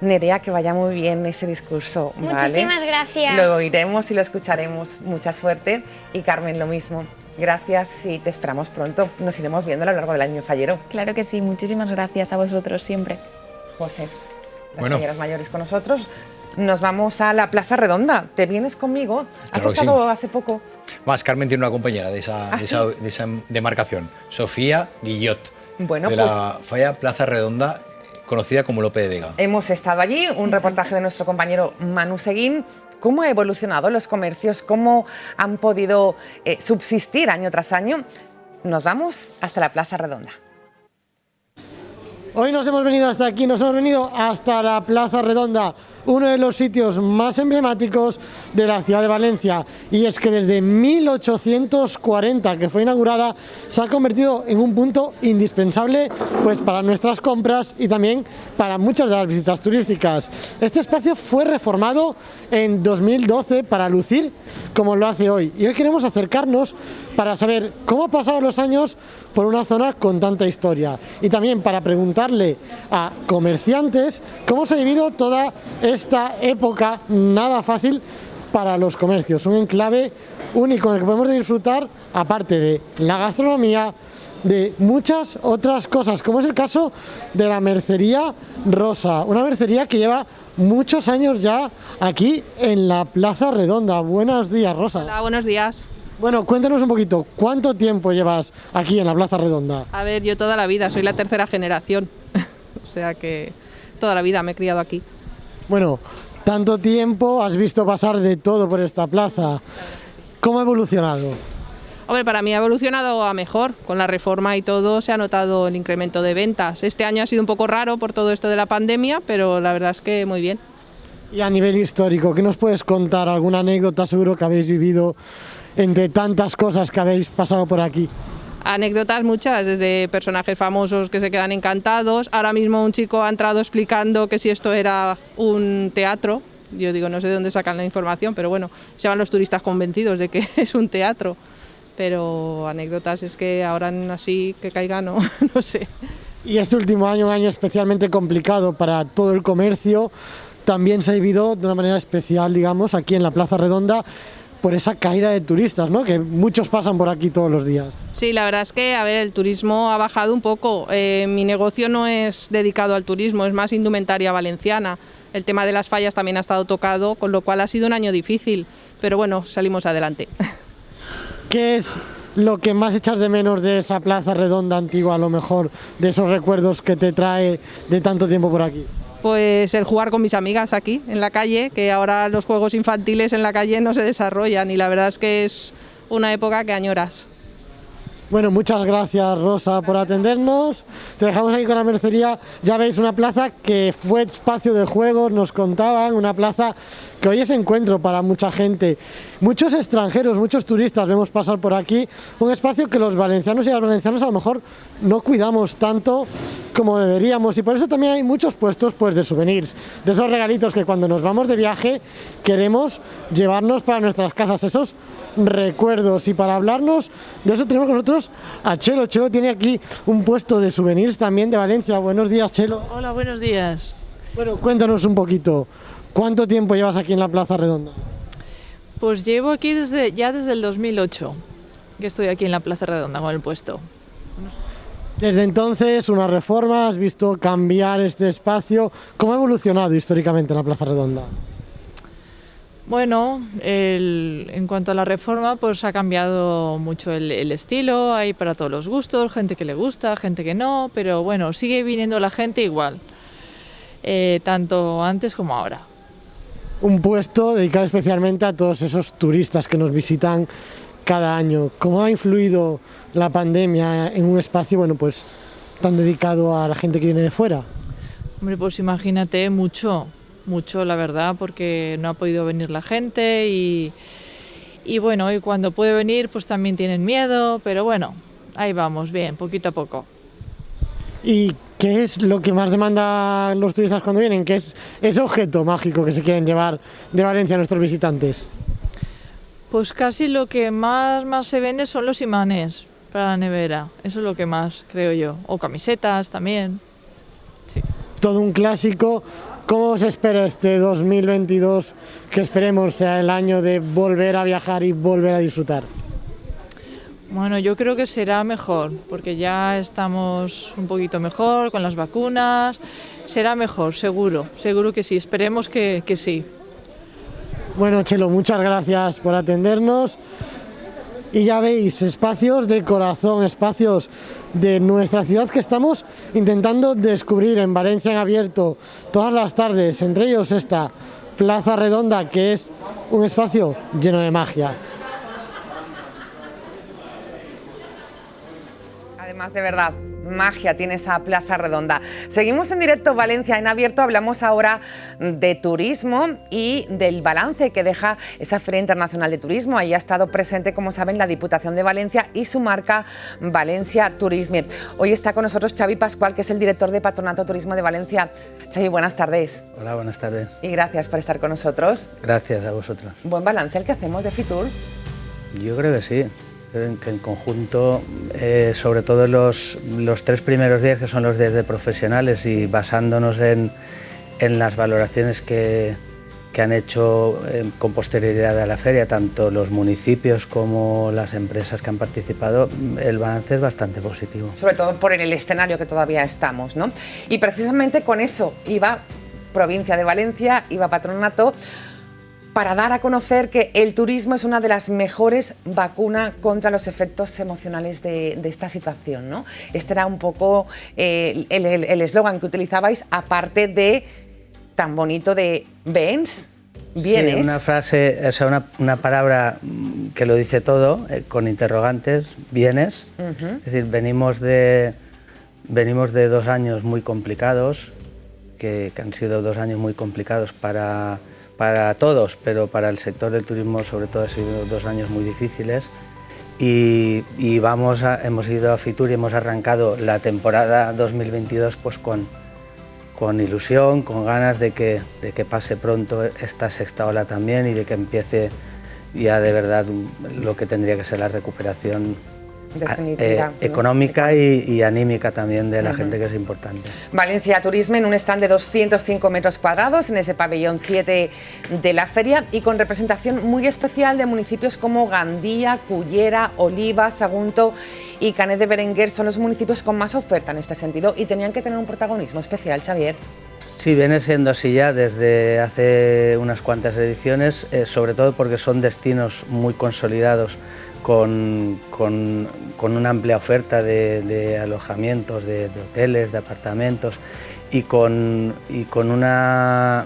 Nerea, que vaya muy bien ese discurso. Muchísimas gracias. Lo oiremos y lo escucharemos. Mucha suerte. Y Carmen, lo mismo. Gracias y te esperamos pronto. Nos iremos viendo a lo largo del año fallero. Claro que sí, muchísimas gracias a vosotros siempre. José, las señoras mayores con nosotros. Nos vamos a la Plaza Redonda. ¿Te vienes conmigo? ¿Has estado hace poco? Más, Carmen tiene una compañera de esa demarcación, Sofía Guillot, de la falla Plaza Redonda, conocida como Lope de Vega. Hemos estado allí, un reportaje de nuestro compañero Manu Seguín. ¿Cómo han evolucionado los comercios? ¿Cómo han podido subsistir año tras año? Nos vamos hasta la Plaza Redonda. Hoy nos hemos venido hasta aquí, nos hemos venido hasta la Plaza Redonda, uno de los sitios más emblemáticos de la ciudad de Valencia, y es que desde 1840, que fue inaugurada, se ha convertido en un punto indispensable pues para nuestras compras y también para muchas de las visitas turísticas. Este espacio fue reformado en 2012 para lucir como lo hace hoy, y hoy queremos acercarnos para saber cómo han pasado los años por una zona con tanta historia, y también para preguntarle a comerciantes cómo se ha vivido toda esta época nada fácil para los comercios. Un enclave único en el que podemos disfrutar, aparte de la gastronomía, de muchas otras cosas, como es el caso de la mercería Rosa, una mercería que lleva muchos años ya aquí en la Plaza Redonda. Buenos días, Rosa. Hola, buenos días. Bueno, cuéntanos un poquito, ¿cuánto tiempo llevas aquí en la Plaza Redonda? A ver, yo toda la vida, soy la tercera generación, o sea que toda la vida me he criado aquí. Bueno, tanto tiempo, has visto pasar de todo por esta plaza. ¿Cómo ha evolucionado? Hombre, para mí ha evolucionado a mejor, con la reforma y todo se ha notado el incremento de ventas. Este año ha sido un poco raro por todo esto de la pandemia, pero la verdad es que muy bien. Y a nivel histórico, ¿qué nos puedes contar? ¿Alguna anécdota seguro que habéis vivido entre tantas cosas que habéis pasado por aquí? Anécdotas muchas, desde personajes famosos que se quedan encantados. Ahora mismo un chico ha entrado explicando que si esto era un teatro. Yo digo, no sé de dónde sacan la información, pero bueno, se van los turistas convencidos de que es un teatro. Pero anécdotas es que ahora así que caiga no sé. Y este último año, un año especialmente complicado para todo el comercio, también se ha vivido de una manera especial, digamos, aquí en la Plaza Redonda, por esa caída de turistas, ¿no?, que muchos pasan por aquí todos los días. Sí, la verdad es que, a ver, el turismo ha bajado un poco. Mi negocio no es dedicado al turismo, es más indumentaria valenciana. El tema de las fallas también ha estado tocado, con lo cual ha sido un año difícil, pero bueno, salimos adelante. ¿Qué es lo que más echas de menos de esa Plaza Redonda antigua, a lo mejor, de esos recuerdos que te trae de tanto tiempo por aquí? Pues el jugar con mis amigas aquí, en la calle, que ahora los juegos infantiles en la calle no se desarrollan y la verdad es que es una época que añoras. Bueno, muchas gracias, Rosa, por atendernos. Te dejamos aquí con la mercería. Ya veis, una plaza que fue espacio de juegos, nos contaban, una plaza que hoy es encuentro para mucha gente. Muchos extranjeros, muchos turistas vemos pasar por aquí, un espacio que los valencianos y las valencianas a lo mejor no cuidamos tanto como deberíamos, y por eso también hay muchos puestos pues de souvenirs, de esos regalitos que cuando nos vamos de viaje queremos llevarnos para nuestras casas, esos recuerdos. Y para hablarnos de eso tenemos con nosotros a Chelo. Chelo tiene aquí un puesto de souvenirs también de Valencia. Buenos días, Chelo. Hola, buenos días. Bueno, cuéntanos un poquito, ¿cuánto tiempo llevas aquí en la Plaza Redonda? Pues llevo aquí desde el 2008, que estoy aquí en la Plaza Redonda con el puesto. Desde entonces, una reforma, has visto cambiar este espacio. ¿Cómo ha evolucionado históricamente la Plaza Redonda? Bueno, en cuanto a la reforma, pues ha cambiado mucho el estilo, hay para todos los gustos, gente que le gusta, gente que no, pero bueno, sigue viniendo la gente igual, tanto antes como ahora. Un puesto dedicado especialmente a todos esos turistas que nos visitan cada año. ¿Cómo ha influido la pandemia en un espacio, bueno, pues tan dedicado a la gente que viene de fuera? Hombre, pues imagínate, mucho la verdad, porque no ha podido venir la gente y bueno, y cuando puede venir pues también tienen miedo, pero bueno, ahí vamos, bien, poquito a poco. ¿Y qué es lo que más demanda los turistas cuando vienen? ¿Qué es ese objeto mágico que se quieren llevar de Valencia a nuestros visitantes? Pues casi lo que más se vende son los imanes para la nevera, eso es lo que más, creo yo, o camisetas también. Sí. Todo un clásico. ¿Cómo se espera este 2022, que esperemos sea el año de volver a viajar y volver a disfrutar? Bueno, yo creo que será mejor, porque ya estamos un poquito mejor con las vacunas, será mejor, seguro que sí, esperemos que sí. Bueno, Chelo, muchas gracias por atendernos. Y ya veis, espacios de corazón, espacios de nuestra ciudad que estamos intentando descubrir en Valencia en abierto todas las tardes, entre ellos esta Plaza Redonda, que es un espacio lleno de magia. Además, de verdad, magia tiene esa Plaza Redonda. Seguimos en directo Valencia en abierto, hablamos ahora de turismo y del balance que deja esa Feria Internacional de Turismo. Ahí ha estado presente, como saben, la Diputación de Valencia y su marca Valencia Turisme. Hoy está con nosotros Xavi Pascual, que es el director de Patronato Turismo de Valencia. Xavi, buenas tardes. Hola, buenas tardes. Y gracias por estar con nosotros. Gracias a vosotros. ¿Buen balance el que hacemos de Fitur? Yo creo que sí. Que en conjunto, sobre todo los 3 primeros días, que son los días de profesionales, y basándonos en las valoraciones que han hecho con posterioridad a la feria, tanto los municipios como las empresas que han participado, el balance es bastante positivo. Sobre todo por el escenario que todavía estamos, ¿no? Y precisamente con eso iba Provincia de Valencia, iba Patronato, para dar a conocer que el turismo es una de las mejores vacunas contra los efectos emocionales de esta situación, ¿no? Este era un poco el eslogan que utilizabais, aparte de tan bonito de ¿vienes? ¿Vienes? Sí, una frase, o sea, una palabra que lo dice todo, con interrogantes, ¿vienes? Es decir, venimos de 2 años muy complicados, que han sido 2 años muy complicados para todos, pero para el sector del turismo sobre todo han sido 2 años muy difíciles, y hemos ido a Fitur y hemos arrancado la temporada 2022 pues con ilusión, con ganas de que pase pronto esta sexta ola también, y de que empiece ya de verdad lo que tendría que ser la recuperación económica y anímica también de la gente, que es importante. Valencia Turisme en un stand de 205 metros cuadrados en ese pabellón 7 de la feria, y con representación muy especial de municipios como Gandía, Cullera, Oliva, Sagunto y Canet de Berenguer. Son los municipios con más oferta en este sentido y tenían que tener un protagonismo especial, Xavier. Sí, viene siendo así ya desde hace unas cuantas ediciones, sobre todo porque son destinos muy consolidados, con una amplia oferta de alojamientos, de hoteles, de apartamentos, y con una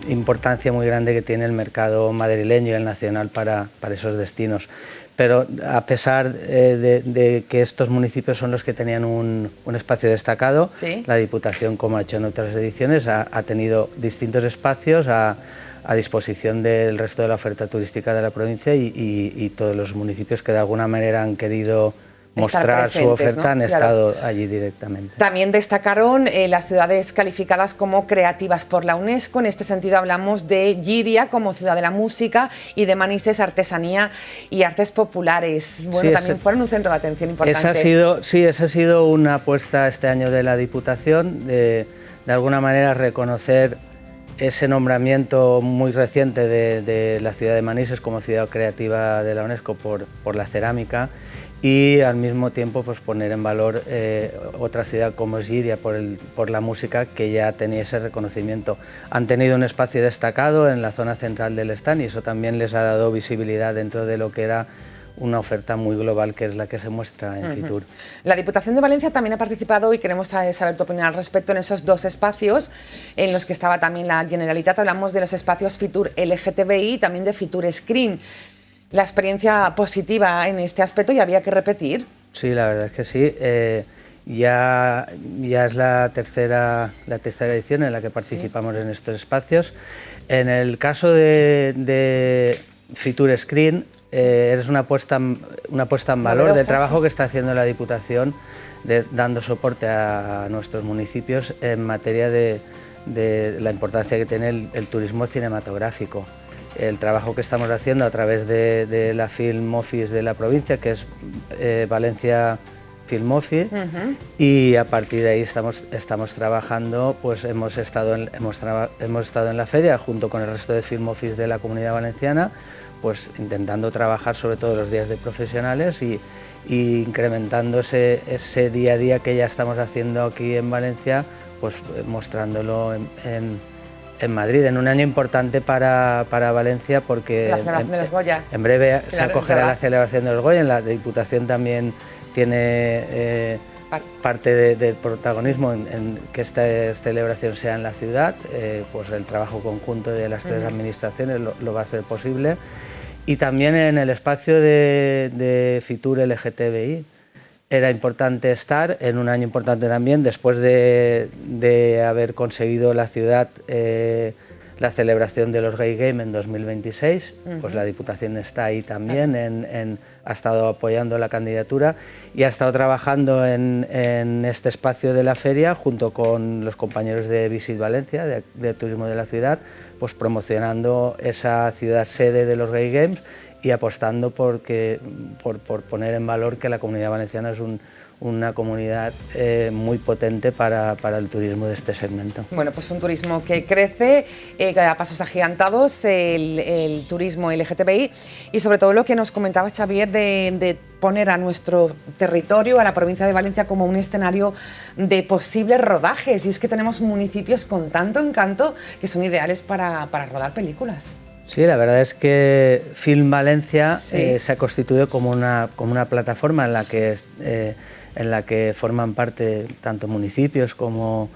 importancia muy grande que tiene el mercado madrileño y el nacional para esos destinos. Pero a pesar de que estos municipios son los que tenían un espacio destacado, ¿sí?, la Diputación, como ha hecho en otras ediciones, ha tenido distintos espacios a disposición del resto de la oferta turística de la provincia, y todos los municipios que de alguna manera han querido mostrar su oferta, ¿no?, han estado allí directamente. También destacaron las ciudades calificadas como creativas por la UNESCO. En este sentido hablamos de Llíria como ciudad de la música y de Manises, artesanía y artes populares. Bueno, sí, también fueron un centro de atención importante. Esa ha sido una apuesta este año de la Diputación, de alguna manera reconocer ese nombramiento muy reciente de la ciudad de Manises como ciudad creativa de la UNESCO por la cerámica, y al mismo tiempo pues poner en valor otra ciudad como es Llíria por la música, que ya tenía ese reconocimiento. Han tenido un espacio destacado en la zona central del stand, y eso también les ha dado visibilidad dentro de lo que era una oferta muy global, que es la que se muestra en Fitur. La Diputación de Valencia también ha participado, y queremos saber tu opinión al respecto, en esos 2 espacios en los que estaba también la Generalitat. Hablamos de los espacios Fitur LGTBI y también de Fitur Screen. La experiencia positiva en este aspecto, y había que repetir. Sí, la verdad es que sí. ya es la tercera edición en la que participamos en estos espacios. En el caso de Fitur Screen, es una puesta en valor del trabajo que está haciendo la Diputación dando soporte a nuestros municipios en materia de la importancia que tiene el turismo cinematográfico. El trabajo que estamos haciendo a través de la Film Office de la provincia, que es Valencia Film Office, y a partir de ahí estamos trabajando, pues hemos estado en la feria junto con el resto de Film Office de la Comunidad Valenciana, pues intentando trabajar sobre todo los días de profesionales y incrementando ese día a día que ya estamos haciendo aquí en Valencia, pues mostrándolo en Madrid, en un año importante para Valencia, porque la celebración de los Goya. En breve se acogerá la celebración de los Goya. En la Diputación también tiene parte de protagonismo en que esta celebración sea en la ciudad, pues el trabajo conjunto de las tres administraciones lo va a hacer posible. Y también en el espacio de Fitur LGTBI era importante estar, en un año importante también, después de haber conseguido la ciudad la celebración de los Gay Games en 2026, pues la Diputación está ahí también, ha estado apoyando la candidatura y ha estado trabajando en este espacio de la feria junto con los compañeros de Visit Valencia, de Turismo de la Ciudad, pues promocionando esa ciudad sede de los Gay Games y apostando por poner en valor que la Comunidad Valenciana es una comunidad muy potente para el turismo de este segmento. Bueno, pues un turismo que crece a pasos agigantados, el turismo LGTBI, y sobre todo lo que nos comentaba Xavier de poner a nuestro territorio, a la provincia de Valencia, como un escenario de posibles rodajes. Y es que tenemos municipios con tanto encanto que son ideales para rodar películas. Sí, la verdad es que Film Valencia se ha constituido como una plataforma en la que forman parte tanto municipios como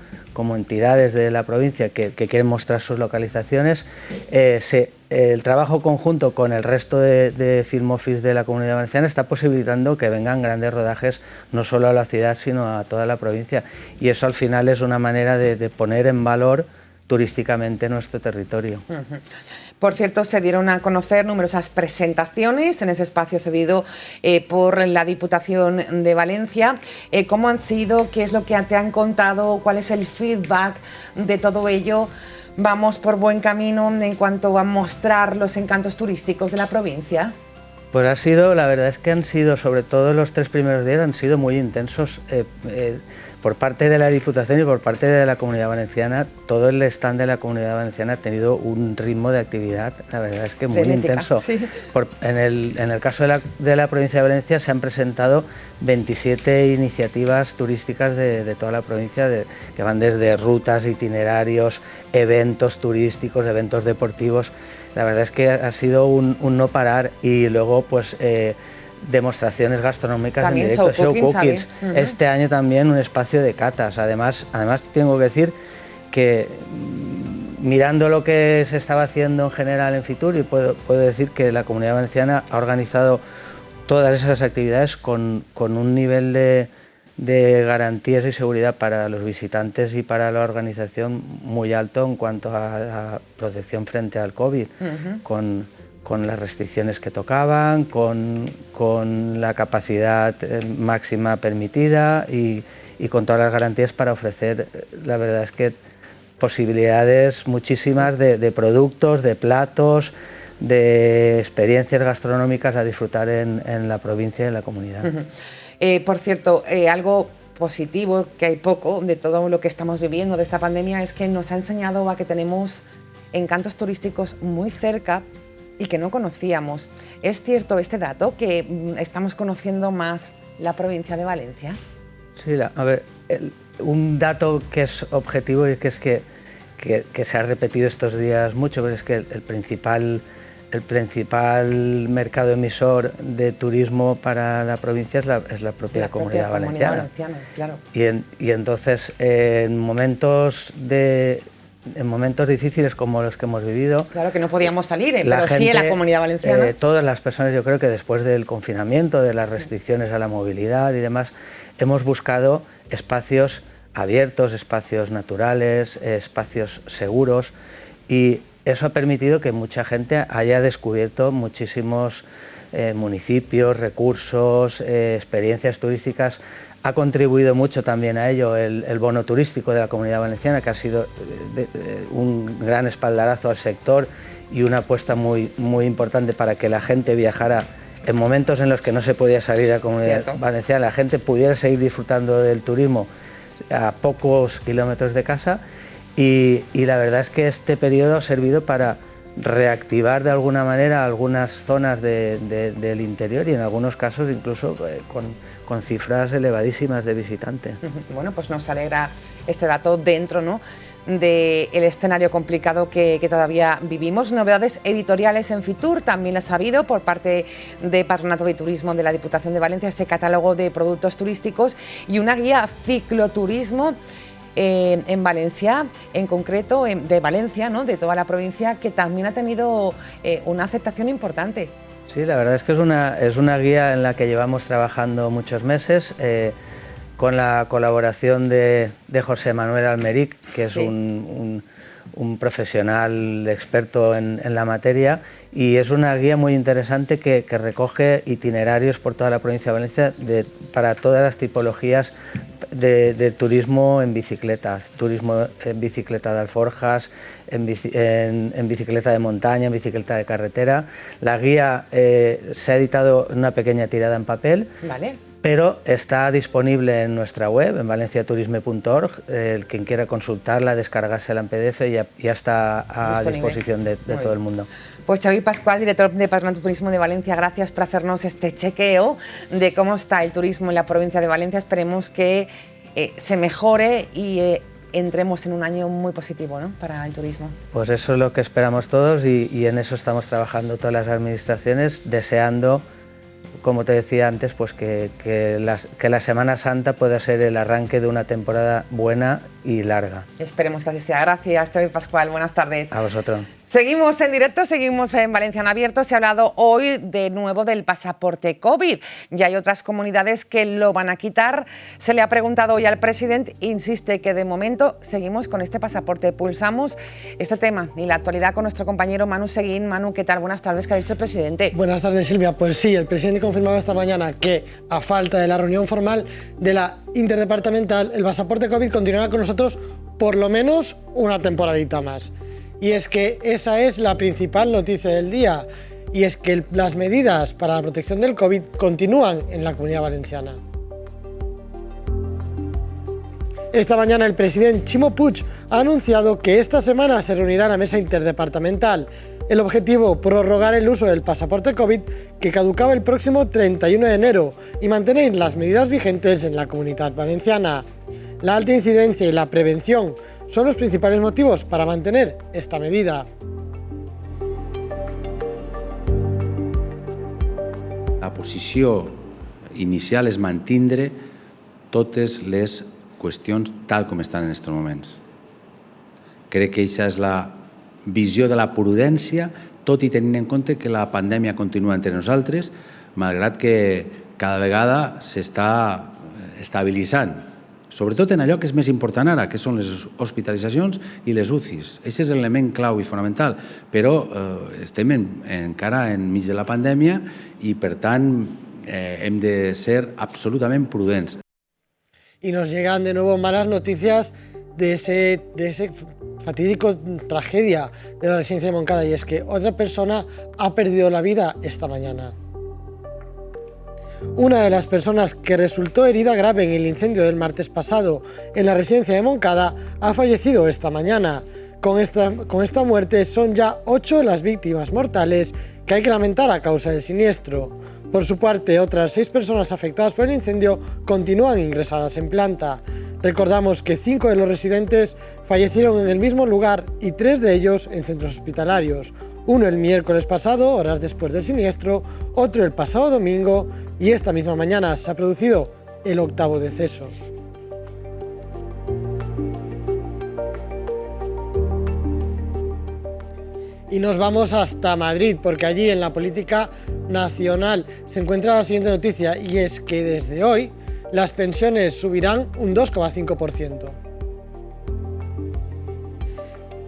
entidades de la provincia que quieren mostrar sus localizaciones. El trabajo conjunto con el resto de Film Office de la Comunidad Valenciana está posibilitando que vengan grandes rodajes no solo a la ciudad sino a toda la provincia, y eso al final es una manera de poner en valor turísticamente nuestro territorio. Por cierto, se dieron a conocer numerosas presentaciones en ese espacio cedido por la Diputación de Valencia. ¿Cómo han sido? ¿Qué es lo que te han contado? ¿Cuál es el feedback de todo ello? ¿Vamos por buen camino en cuanto a mostrar los encantos turísticos de la provincia? Pues la verdad es que han sido, sobre todo los 3 primeros días, han sido muy intensos. Por parte de la Diputación y por parte de la Comunidad Valenciana, todo el stand de la Comunidad Valenciana ha tenido un ritmo de actividad, la verdad es que muy intenso. Sí. En el caso de la provincia de Valencia se han presentado 27 iniciativas turísticas de toda la provincia, que van desde rutas, itinerarios, eventos turísticos, eventos deportivos. La verdad es que ha sido un no parar, y luego pues demostraciones gastronómicas también en directo, show cookings. Este año también un espacio de catas. Además tengo que decir que mirando lo que se estaba haciendo en general en Fitur, y puedo decir que la Comunidad Valenciana ha organizado todas esas actividades con un nivel de garantías y seguridad para los visitantes y para la organización muy alto en cuanto a la protección frente al COVID, con las restricciones que tocaban, con la capacidad máxima permitida y con todas las garantías para ofrecer, la verdad es que posibilidades muchísimas de productos, de platos, de experiencias gastronómicas a disfrutar en la provincia y en la comunidad. Por cierto, algo positivo, que hay poco de todo lo que estamos viviendo de esta pandemia, es que nos ha enseñado a que tenemos encantos turísticos muy cerca y que no conocíamos. ¿Es cierto este dato, que estamos conociendo más la provincia de Valencia? Sí, a ver, un dato que es objetivo y que es que se ha repetido estos días mucho, pero es que el principal mercado emisor de turismo para la provincia es la propia Comunidad Valenciana. Claro. Y entonces en momentos difíciles como los que hemos vivido... Claro que no podíamos salir, pero sí en la Comunidad Valenciana. Todas las personas, yo creo que después del confinamiento, de las restricciones a la movilidad y demás, hemos buscado espacios abiertos, espacios naturales, espacios seguros, y eso ha permitido que mucha gente haya descubierto muchísimos municipios, recursos, experiencias turísticas. Ha contribuido mucho también a ello el bono turístico de la Comunidad Valenciana, que ha sido un gran espaldarazo al sector y una apuesta muy importante para que la gente viajara en momentos en los que no se podía salir a la Comunidad Valenciana, la gente pudiera seguir disfrutando del turismo a pocos kilómetros de casa, y la verdad es que este periodo ha servido para reactivar de alguna manera algunas zonas del interior, y en algunos casos incluso con cifras elevadísimas de visitantes. Bueno, pues nos alegra este dato dentro, ¿no?, del escenario complicado que todavía vivimos. Novedades editoriales en Fitur también las ha habido por parte de Patronato de Turismo de la Diputación de Valencia, ese catálogo de productos turísticos y una guía cicloturismo en Valencia, en concreto de Valencia, ¿no?, de toda la provincia, que también ha tenido una aceptación importante. Sí, la verdad es que es una guía en la que llevamos trabajando muchos meses, con la colaboración de José Manuel Almeric, que es un profesional experto en la materia, y es una guía muy interesante que recoge itinerarios por toda la provincia de Valencia para todas las tipologías de turismo en bicicleta, turismo en bicicleta de alforjas, en bicicleta de montaña, en bicicleta de carretera. La guía se ha editado en una pequeña tirada en papel. Vale. Pero está disponible en nuestra web, en valenciaturisme.org. Quien quiera consultarla, descargársela en PDF, ya está a disposición de todo el mundo. Pues Xavi Pascual, director de Patronato de Turismo de Valencia, gracias por hacernos este chequeo de cómo está el turismo en la provincia de Valencia. Esperemos que se mejore y entremos en un año muy positivo, ¿no?, para el turismo. Pues eso es lo que esperamos todos, y en eso estamos trabajando todas las administraciones, deseando, como te decía antes, pues que la Semana Santa pueda ser el arranque de una temporada buena y larga. Esperemos que así sea. Gracias, Xavi Pascual. Buenas tardes. A vosotros. Seguimos en directo, seguimos en Valencia en Abierto. Se ha hablado hoy de nuevo del pasaporte COVID. Ya hay otras comunidades que lo van a quitar. Se le ha preguntado hoy al presidente, insiste que de momento seguimos con este pasaporte. Pulsamos este tema y la actualidad con nuestro compañero Manu Seguín. Manu, ¿qué tal? Buenas tardes. ¿Qué ha dicho el presidente? Buenas tardes, Silvia. Pues sí, el presidente confirmaba esta mañana que, a falta de la reunión formal de la interdepartamental, el pasaporte COVID continuará con nosotros por lo menos una temporadita más. Y es que esa es la principal noticia del día, y es que las medidas para la protección del COVID continúan en la Comunidad Valenciana. Esta mañana el presidente Ximo Puig ha anunciado que esta semana se reunirá la mesa interdepartamental. El objetivo, prorrogar el uso del pasaporte COVID que caducaba el próximo 31 de enero y mantener las medidas vigentes en la Comunidad Valenciana. La alta incidencia y la prevención son los principales motivos para mantener esta medida. La posició inicial és mantindre totes les qüestions tal com estan en aquests moments. Crec que aquesta és la visió de la prudència, tot i tenint en compte que la pandèmia continua entre nosaltres, malgrat que cada vegada s'està estabilitzant. Sobretot en allò que és més important ara, que són les hospitalitzacions i les UCIs. Aquest és l'element clau i fonamental, però estem encara enmig de la pandèmia i, per tant, hem de ser absolutament prudents. Y nos llegan de nuevo malas noticias de ese fatídico tragedia de la residencia de Moncada, y es que otra persona ha perdido la vida esta mañana. Una de las personas que resultó herida grave en el incendio del martes pasado en la residencia de Moncada ha fallecido esta mañana. Con esta muerte son ya 8 las víctimas mortales que hay que lamentar a causa del siniestro. Por su parte, otras 6 personas afectadas por el incendio continúan ingresadas en planta. Recordamos que 5 de los residentes fallecieron en el mismo lugar y 3 de ellos en centros hospitalarios. Uno el miércoles pasado, horas después del siniestro, otro el pasado domingo, y esta misma mañana se ha producido el 8º deceso. Y nos vamos hasta Madrid, porque allí en la política nacional se encuentra la siguiente noticia, y es que desde hoy Las pensiones subirán un 2,5%.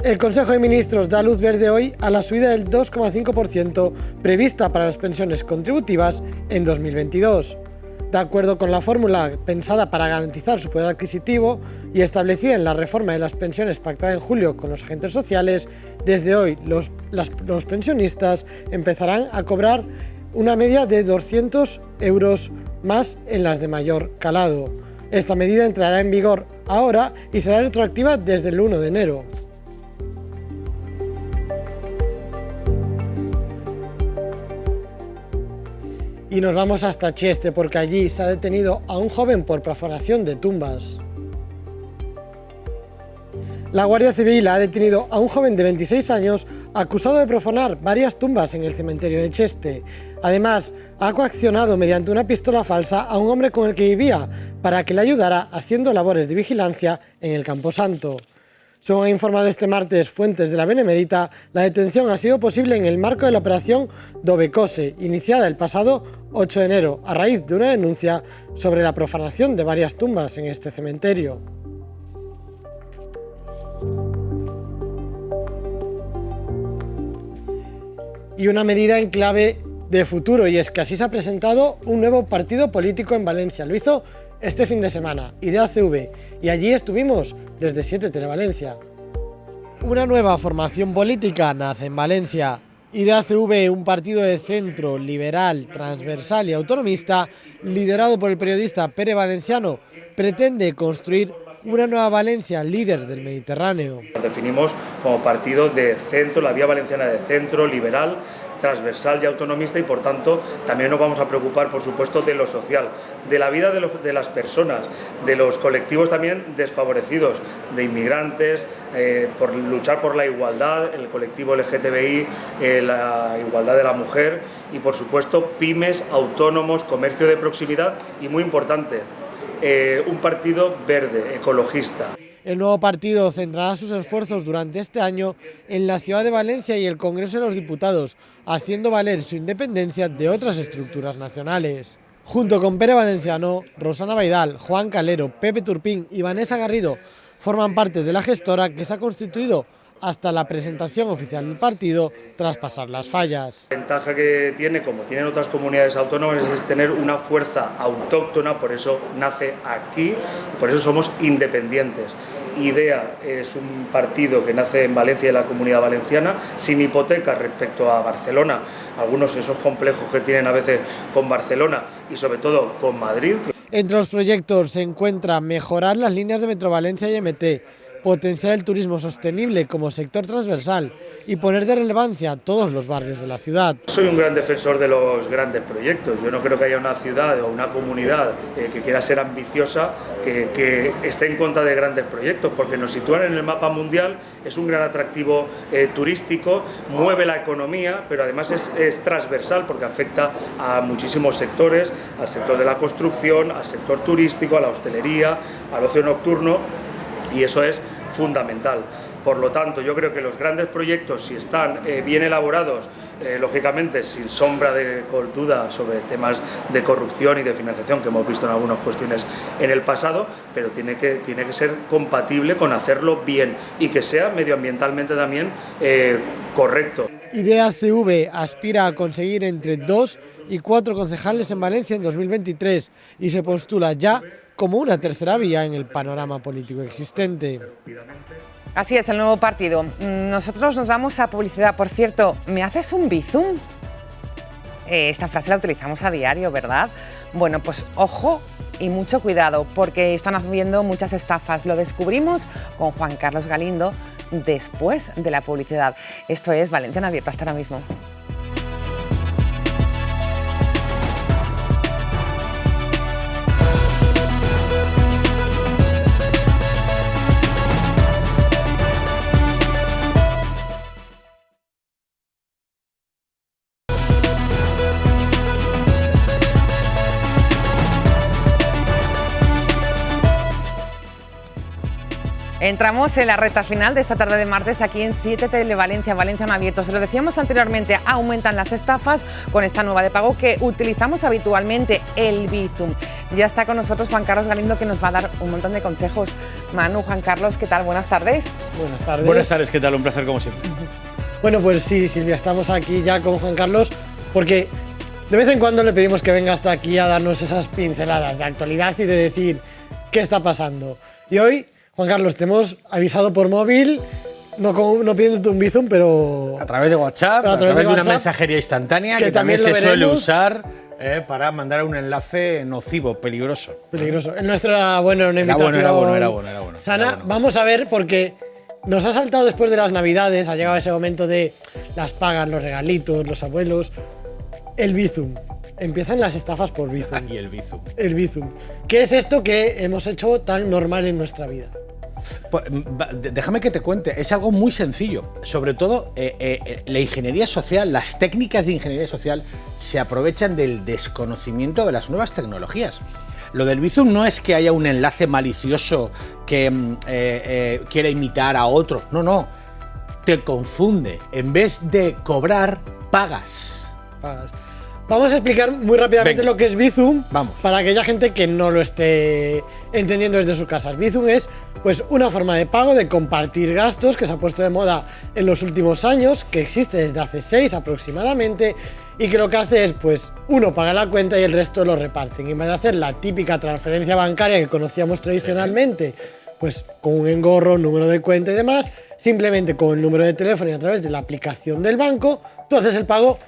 El Consejo de Ministros da luz verde hoy a la subida del 2,5% prevista para las pensiones contributivas en 2022. De acuerdo con la fórmula pensada para garantizar su poder adquisitivo y establecida en la reforma de las pensiones pactada en julio con los agentes sociales, desde hoy los pensionistas empezarán a cobrar una media de 200 euros más en las de mayor calado. Esta medida entrará en vigor ahora y será retroactiva desde el 1 de enero. Y nos vamos hasta Cheste porque allí se ha detenido a un joven por profanación de tumbas. La Guardia Civil ha detenido a un joven de 26 años acusado de profanar varias tumbas en el cementerio de Cheste. Además, ha coaccionado mediante una pistola falsa a un hombre con el que vivía para que le ayudara haciendo labores de vigilancia en el Camposanto. Según ha informado este martes fuentes de la Benemérita, la detención ha sido posible en el marco de la operación Dovecose, iniciada el pasado 8 de enero, a raíz de una denuncia sobre la profanación de varias tumbas en este cementerio. Y una medida en clave de futuro, y es que así se ha presentado un nuevo partido político en Valencia. Lo hizo este fin de semana, IdeaCV, y allí estuvimos desde 7 Televalencia. Una nueva formación política nace en Valencia. IdeaCV, un partido de centro, liberal, transversal y autonomista, liderado por el periodista Pere Valenciano, pretende construir una nueva Valencia líder del Mediterráneo. Nos definimos como partido de centro, la vía valenciana de centro, liberal, transversal y autonomista, y por tanto también nos vamos a preocupar, por supuesto, de lo social, de la vida de las personas, de los colectivos también desfavorecidos, de inmigrantes, por luchar por la igualdad, el colectivo LGTBI, la igualdad de la mujer y, por supuesto, pymes, autónomos, comercio de proximidad y, muy importante, un partido verde, ecologista. El nuevo partido centrará sus esfuerzos durante este año en la ciudad de Valencia y el Congreso de los Diputados, haciendo valer su independencia de otras estructuras nacionales. Junto con Pere Valenciano, Rosana Baidal, Juan Calero, Pepe Turpín y Vanessa Garrido, forman parte de la gestora que se ha constituido hasta la presentación oficial del partido tras pasar las fallas. La ventaja que tiene, como tienen otras comunidades autónomas, es tener una fuerza autóctona, por eso nace aquí, por eso somos independientes. IDEA es un partido que nace en Valencia y en la Comunidad Valenciana, sin hipoteca respecto a Barcelona, algunos esos complejos que tienen a veces con Barcelona y sobre todo con Madrid. Entre los proyectos se encuentra mejorar las líneas de Metro Valencia y MT, potenciar el turismo sostenible como sector transversal y poner de relevancia todos los barrios de la ciudad. Soy un gran defensor de los grandes proyectos. Yo no creo que haya una ciudad o una comunidad que quiera ser ambiciosa que esté en contra de grandes proyectos, porque nos sitúan en el mapa mundial, es un gran atractivo turístico, mueve la economía, pero además es transversal porque afecta a muchísimos sectores, al sector de la construcción, al sector turístico, a la hostelería, al ocio nocturno, y eso es fundamental. Por lo tanto, yo creo que los grandes proyectos, si están bien elaborados, lógicamente sin sombra de duda sobre temas de corrupción y de financiación que hemos visto en algunas cuestiones en el pasado, pero tiene que ser compatible con hacerlo bien y que sea medioambientalmente también correcto. IdeaCV aspira a conseguir entre 2 y 4 concejales en Valencia en 2023 y se postula ya como una tercera vía en el panorama político existente. Así es, el nuevo partido. Nosotros nos vamos a publicidad. Por cierto, ¿me haces un bizum? Esta frase la utilizamos a diario, ¿verdad? Bueno, pues ojo y mucho cuidado, porque están habiendo muchas estafas. Lo descubrimos con Juan Carlos Galindo después de la publicidad. Esto es Valencia en Abierto. Hasta ahora mismo. Entramos en la recta final de esta tarde de martes aquí en 7 Televalencia, Valencia en abierto. Se lo decíamos anteriormente, aumentan las estafas con esta nueva de pago que utilizamos habitualmente, el Bizum. Ya está con nosotros Juan Carlos Galindo, que nos va a dar un montón de consejos. Manu, Juan Carlos, ¿qué tal? Buenas tardes. Buenas tardes. Buenas tardes, ¿qué tal? Un placer como siempre. Bueno, pues sí, Silvia, estamos aquí ya con Juan Carlos porque de vez en cuando le pedimos que venga hasta aquí a darnos esas pinceladas de actualidad y de decir qué está pasando. Y hoy, Juan Carlos, te hemos avisado por móvil, no pidiéndote un Bizum, pero... A través de WhatsApp, a través de una mensajería instantánea que también se suele usar para mandar un enlace nocivo, peligroso. Peligroso. El nuestro era bueno, una invitación. Era bueno. Sana, vamos a ver, porque nos ha saltado después de las Navidades, ha llegado ese momento de las pagas, los regalitos, los abuelos, el Bizum. Empiezan las estafas por Bizum. Y el Bizum. El Bizum. ¿Qué es esto que hemos hecho tan normal en nuestra vida? Pues, déjame que te cuente, es algo muy sencillo. Sobre todo, la ingeniería social, las técnicas de ingeniería social se aprovechan del desconocimiento de las nuevas tecnologías. Lo del Bizum no es que haya un enlace malicioso que quiera imitar a otro. No. Te confunde. En vez de cobrar, pagas. Vamos a explicar muy rápidamente lo que es Bizum. Vamos. Para aquella gente que no lo esté entendiendo desde su casa. Bizum es pues una forma de pago, de compartir gastos que se ha puesto de moda en los últimos años, que existe desde hace 6 aproximadamente, y que lo que hace es, pues, uno paga la cuenta y el resto lo reparten. Y en vez de hacer la típica transferencia bancaria que conocíamos tradicionalmente, pues con un engorro, número de cuenta y demás, simplemente con el número de teléfono y a través de la aplicación del banco, tú haces el pago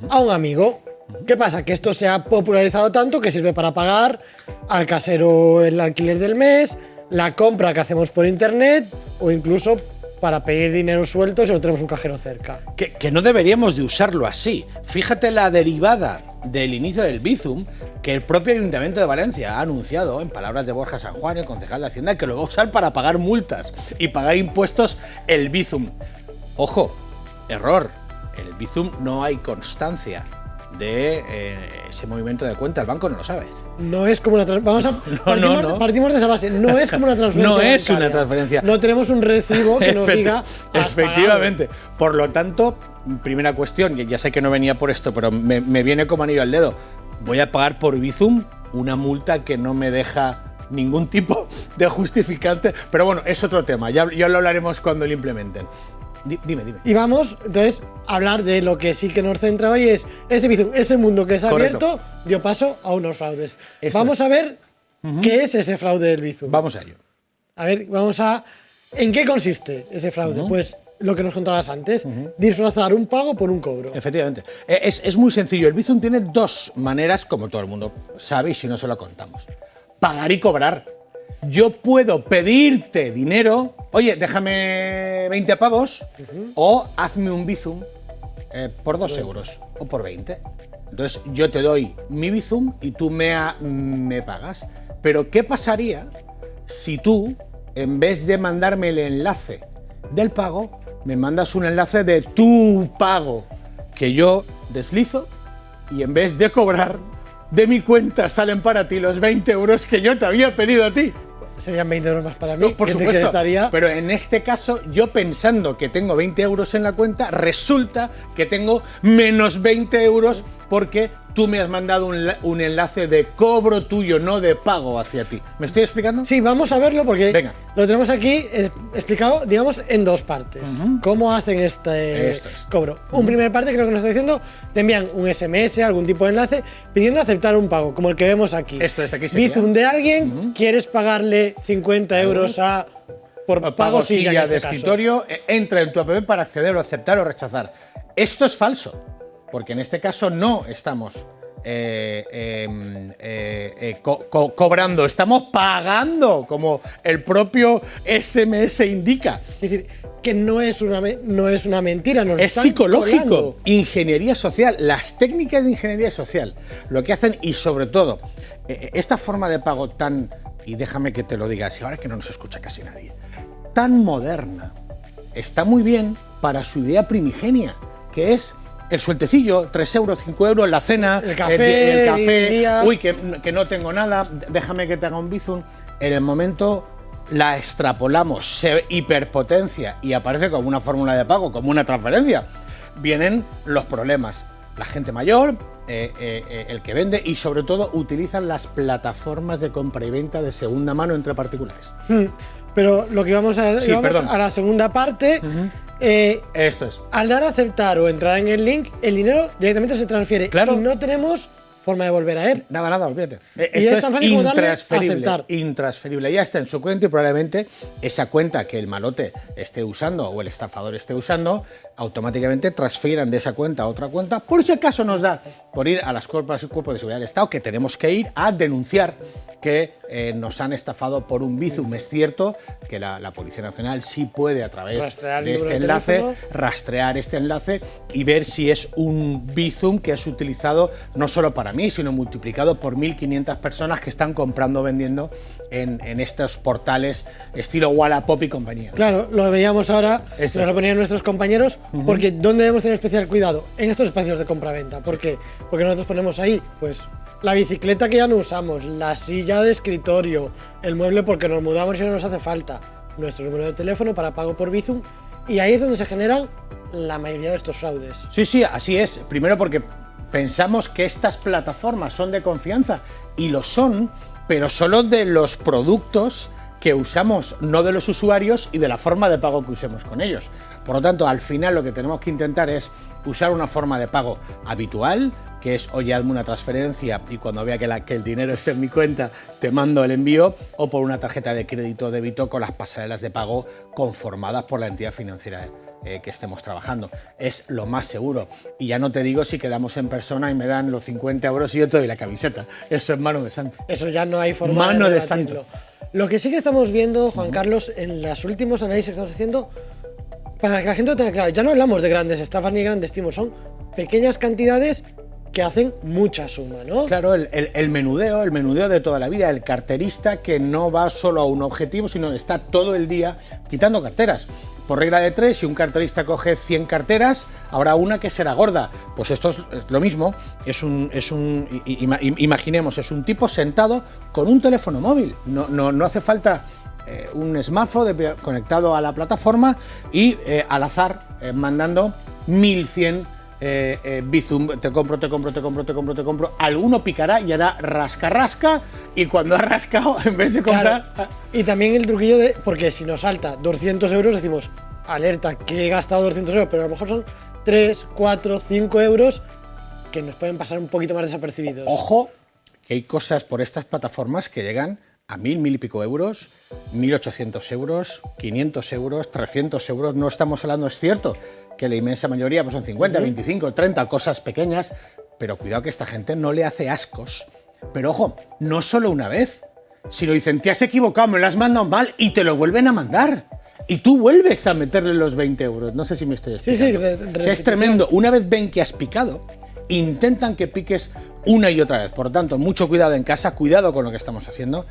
a un amigo. ¿Qué pasa? Que esto se ha popularizado tanto que sirve para pagar al casero el alquiler del mes, la compra que hacemos por internet o incluso para pedir dinero suelto si no tenemos un cajero cerca. Que no deberíamos de usarlo así. Fíjate la derivada del inicio del Bizum, que el propio Ayuntamiento de Valencia ha anunciado, en palabras de Borja San Juan, el concejal de Hacienda, que lo va a usar para pagar multas y pagar impuestos, el Bizum. Ojo, error, el Bizum no hay constancia de ese movimiento de cuenta, el banco no lo sabe. No es como una transferencia. Partimos de esa base. No es como una transferencia. No es una transferencia. No tenemos un recibo que nos diga. Efectivamente. Por lo tanto, primera cuestión, ya sé que no venía por esto, pero me viene como anillo al dedo. Voy a pagar por Bizum una multa que no me deja ningún tipo de justificante. Pero bueno, es otro tema. Ya lo hablaremos cuando lo implementen. Dime. Y vamos, entonces, a hablar de lo que sí que nos centra hoy es ese Bizum, ese mundo que es abierto, dio paso a unos fraudes. Vamos a ver qué es ese fraude del Bizum. Vamos a ello. A ver, ¿en qué consiste ese fraude? Pues lo que nos contabas antes, disfrazar un pago por un cobro. Efectivamente. Es muy sencillo. El Bizum tiene dos maneras, como todo el mundo sabe y si no se lo contamos. Pagar y cobrar. Yo puedo pedirte dinero, oye, déjame 20 pavos o hazme un Bizum por 2 euros o por 20. Entonces yo te doy mi Bizum y tú me pagas. Pero ¿qué pasaría si tú, en vez de mandarme el enlace del pago, me mandas un enlace de tu pago que yo deslizo y en vez de cobrar, de mi cuenta salen para ti los 20 euros que yo te había pedido a ti? Serían 20 euros más para mí. No, por supuesto, pero en este caso, yo pensando que tengo 20 euros en la cuenta, resulta que tengo menos 20 euros porque tú me has mandado un enlace de cobro tuyo, no de pago hacia ti. ¿Me estoy explicando? Sí, vamos a verlo porque lo tenemos aquí explicado, digamos, en dos partes. ¿Cómo hacen este cobro? Un primer parte, creo que nos está diciendo, te envían un SMS, algún tipo de enlace, pidiendo aceptar un pago, como el que vemos aquí. Esto es aquí. Bizum de alguien, quieres pagarle 50 euros por pago silla de escritorio, entra en tu app para acceder o aceptar o rechazar. Esto es falso, porque en este caso no estamos cobrando, estamos pagando, como el propio SMS indica. Es decir, que no es una mentira, nos es psicológico, colando. Ingeniería social, las técnicas de ingeniería social, lo que hacen y sobre todo, esta forma de pago tan, y déjame que te lo diga, si ahora que no nos escucha casi nadie, tan moderna, está muy bien para su idea primigenia, que es el sueltecillo, 3 euros, 5 euros, la cena, el café, uy, que no tengo nada, déjame que te haga un Bizum. En el momento la extrapolamos, se hiperpotencia y aparece como una fórmula de pago, como una transferencia, vienen los problemas. La gente mayor, el que vende y sobre todo utilizan las plataformas de compra y venta de segunda mano entre particulares. Pero lo que vamos a la segunda parte, esto es. Al dar a aceptar o entrar en el link, el dinero directamente se transfiere y no tenemos forma de volver a él. Nada, olvídate. Esto es intransferible, intransferible. Ya está en su cuenta y probablemente esa cuenta que el malote esté usando o el estafador esté usando, automáticamente transfieran de esa cuenta a otra cuenta, por si acaso nos da por ir a las cuerpos de seguridad del Estado, que tenemos que ir a denunciar que nos han estafado por un Bizum. Es cierto que la Policía Nacional sí puede, a través de este enlace, rastrear este enlace y ver si es un Bizum que es utilizado no solo para mí, sino multiplicado por 1.500 personas que están comprando o vendiendo en estos portales estilo Wallapop y compañía. Claro, lo veíamos ahora, nos lo ponían nuestros compañeros, porque ¿dónde debemos tener especial cuidado? En estos espacios de compra-venta. ¿Por qué? Porque nosotros ponemos ahí, pues, la bicicleta que ya no usamos, la silla de escritorio, el mueble porque nos mudamos y no nos hace falta, nuestro número de teléfono para pago por Bizum, y ahí es donde se generan la mayoría de estos fraudes. Sí, así es. Primero porque pensamos que estas plataformas son de confianza, y lo son, pero solo de los productos que usamos, no de los usuarios y de la forma de pago que usemos con ellos. Por lo tanto, al final lo que tenemos que intentar es usar una forma de pago habitual, que es, oye, hazme una transferencia y cuando vea que el dinero esté en mi cuenta te mando el envío, o por una tarjeta de crédito o débito con las pasarelas de pago conformadas por la entidad financiera que estemos trabajando. Es lo más seguro. Y ya no te digo si quedamos en persona y me dan los 50 euros y yo te doy la camiseta. Eso es mano de santo. Eso ya no hay forma mano de santo. Lo que sí que estamos viendo, Juan Carlos, en los últimos análisis que estamos haciendo, para que la gente lo tenga claro, ya no hablamos de grandes estafas ni grandes timos, son pequeñas cantidades que hacen mucha suma, ¿no? Claro, el menudeo de toda la vida, el carterista que no va solo a un objetivo, sino está todo el día quitando carteras. Por regla de 3, si un carterista coge 100 carteras, habrá una que será gorda. Pues esto es lo mismo, imaginemos, es un tipo sentado con un teléfono móvil, no hace falta un smartphone conectado a la plataforma y al azar mandando 1100 Bizum, te compro, alguno picará y hará rasca, y cuando ha rascado, en vez de comprar... Claro. Y también el truquillo porque si nos salta 200 euros, decimos, alerta, que he gastado 200 euros, pero a lo mejor son 3, 4, 5 euros que nos pueden pasar un poquito más desapercibidos. Ojo, que hay cosas por estas plataformas que llegan a 1.000 y pico euros, 1.800 euros, 500 euros, 300 euros, no estamos hablando, es cierto, que la inmensa mayoría pues son 50, 25, 30, cosas pequeñas, pero cuidado que esta gente no le hace ascos. Pero ojo, no solo una vez, si lo dicen, te has equivocado, me lo has mandado mal, y te lo vuelven a mandar. Y tú vuelves a meterle los 20 euros. No sé si me estoy explicando. Sí, o sea, es tremendo. Una vez ven que has picado, intentan que piques una y otra vez. Por lo tanto, mucho cuidado en casa, cuidado con lo que estamos haciendo,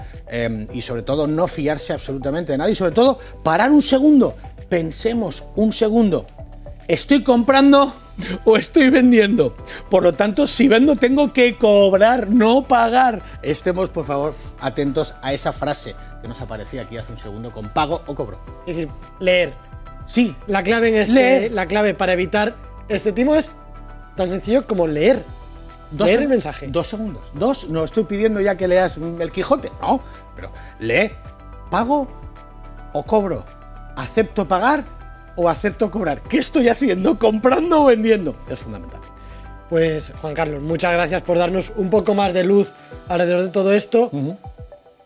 y sobre todo no fiarse absolutamente de nadie. Y sobre todo, parar un segundo. Pensemos un segundo. ¿Estoy comprando o estoy vendiendo? Por lo tanto, si vendo tengo que cobrar, no pagar. Estemos, por favor, atentos a esa frase que nos aparecía aquí hace un segundo, con pago o cobro. Es decir, leer. Sí. La clave la clave para evitar este timo es tan sencillo como leer. Leer el mensaje. 2 segundos. No estoy pidiendo ya que leas el Quijote, no, pero lee. ¿Pago o cobro? ¿Acepto pagar o acepto cobrar? ¿Qué estoy haciendo? ¿Comprando o vendiendo? Es fundamental. Pues, Juan Carlos, muchas gracias por darnos un poco más de luz alrededor de todo esto.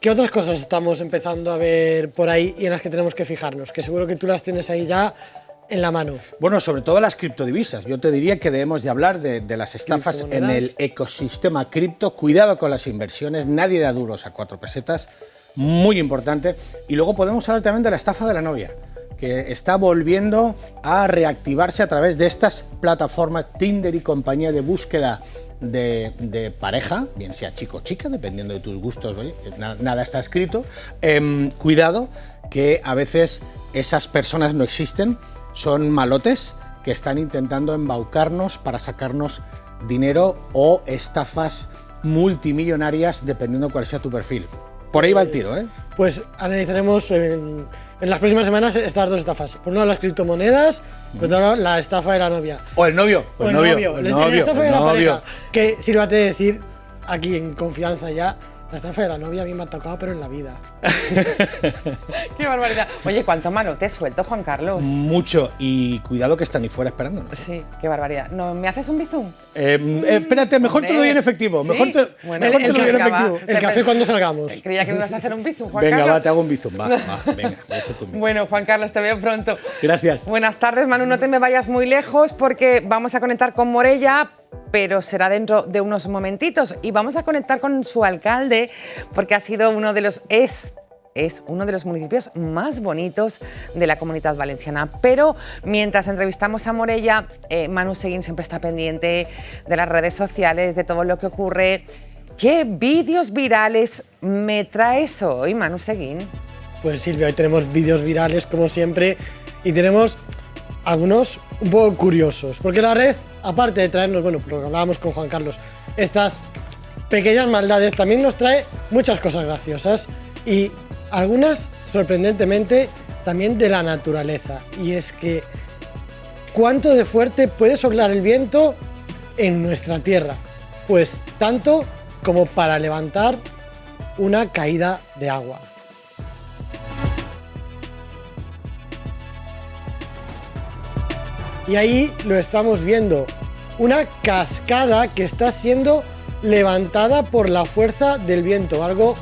¿Qué otras cosas estamos empezando a ver por ahí y en las que tenemos que fijarnos? Que seguro que tú las tienes ahí ya en la mano. Bueno, sobre todo las criptodivisas. Yo te diría que debemos de hablar de las estafas en el ecosistema cripto. Cuidado con las inversiones, nadie da duros a 4 pesetas. Muy importante. Y luego podemos hablar también de la estafa de la novia, que está volviendo a reactivarse a través de estas plataformas Tinder y compañía de búsqueda de pareja, bien sea chico o chica, dependiendo de tus gustos, oye, nada está escrito. Cuidado, que a veces esas personas no existen, son malotes que están intentando embaucarnos para sacarnos dinero, o estafas multimillonarias, dependiendo cuál sea tu perfil. Por ahí va el tiro, ¿eh? pues analizaremos en las próximas semanas estas dos estafas. Por un lado las criptomonedas, por otro lado la estafa de la novia. O el novio. O el novio. La estafa de la pareja. Que sírvate de decir aquí en confianza ya, la estafa de la novia a mí me ha tocado, pero en la vida. ¡Qué barbaridad! Oye, ¿cuánto malote suelto, Juan Carlos? Mucho. Y cuidado que están ahí fuera esperándonos. Sí, qué barbaridad. ¿No, ¿Me haces un bizum? Espérate, mejor te lo doy en efectivo. ¿Sí? Mejor te lo doy en efectivo. El café cuando salgamos. Creía que me ibas a hacer un bizum, Juan Venga, Carlos. va, te hago un bizum. Va, venga, voy a hacerte un bizum. Bueno, Juan Carlos, te veo pronto. Gracias. Buenas tardes, Manu. No te me vayas muy lejos porque vamos a conectar con Morella, pero será dentro de unos momentitos. Y vamos a conectar con su alcalde porque ha sido uno de los... es uno de los municipios más bonitos de la Comunidad Valenciana. Pero mientras entrevistamos a Morella, Manu Seguín siempre está pendiente de las redes sociales, de todo lo que ocurre. ¿Qué vídeos virales me traes hoy, Manu Seguín? Pues Silvia, hoy tenemos vídeos virales como siempre y tenemos algunos un poco curiosos. Porque la red, aparte de traernos, bueno, lo que hablábamos con Juan Carlos, estas pequeñas maldades, también nos trae muchas cosas graciosas y algunas, sorprendentemente, también de la naturaleza. Y es que, ¿cuánto de fuerte puede soplar el viento en nuestra tierra? Pues tanto como para levantar una caída de agua. Y ahí lo estamos viendo, una cascada que está siendo levantada por la fuerza del viento, algo,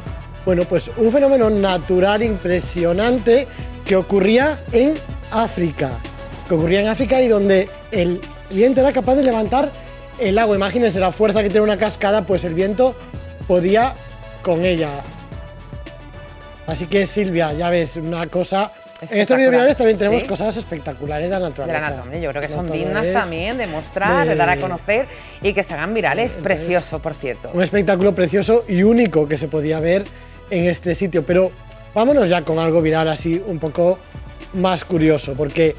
bueno, pues un fenómeno natural impresionante que ocurría en África, y donde el viento era capaz de levantar el agua. Imagínense la fuerza que tiene una cascada, pues el viento podía con ella. Así que Silvia, ya ves, una cosa... En estos vídeos virales también tenemos cosas espectaculares de la naturaleza. De la naturaleza, yo creo que son dignas también de mostrar, de dar a conocer y que se hagan virales. Precioso, por cierto. Un espectáculo precioso y único que se podía ver en este sitio. Pero vámonos ya con algo viral así un poco más curioso, porque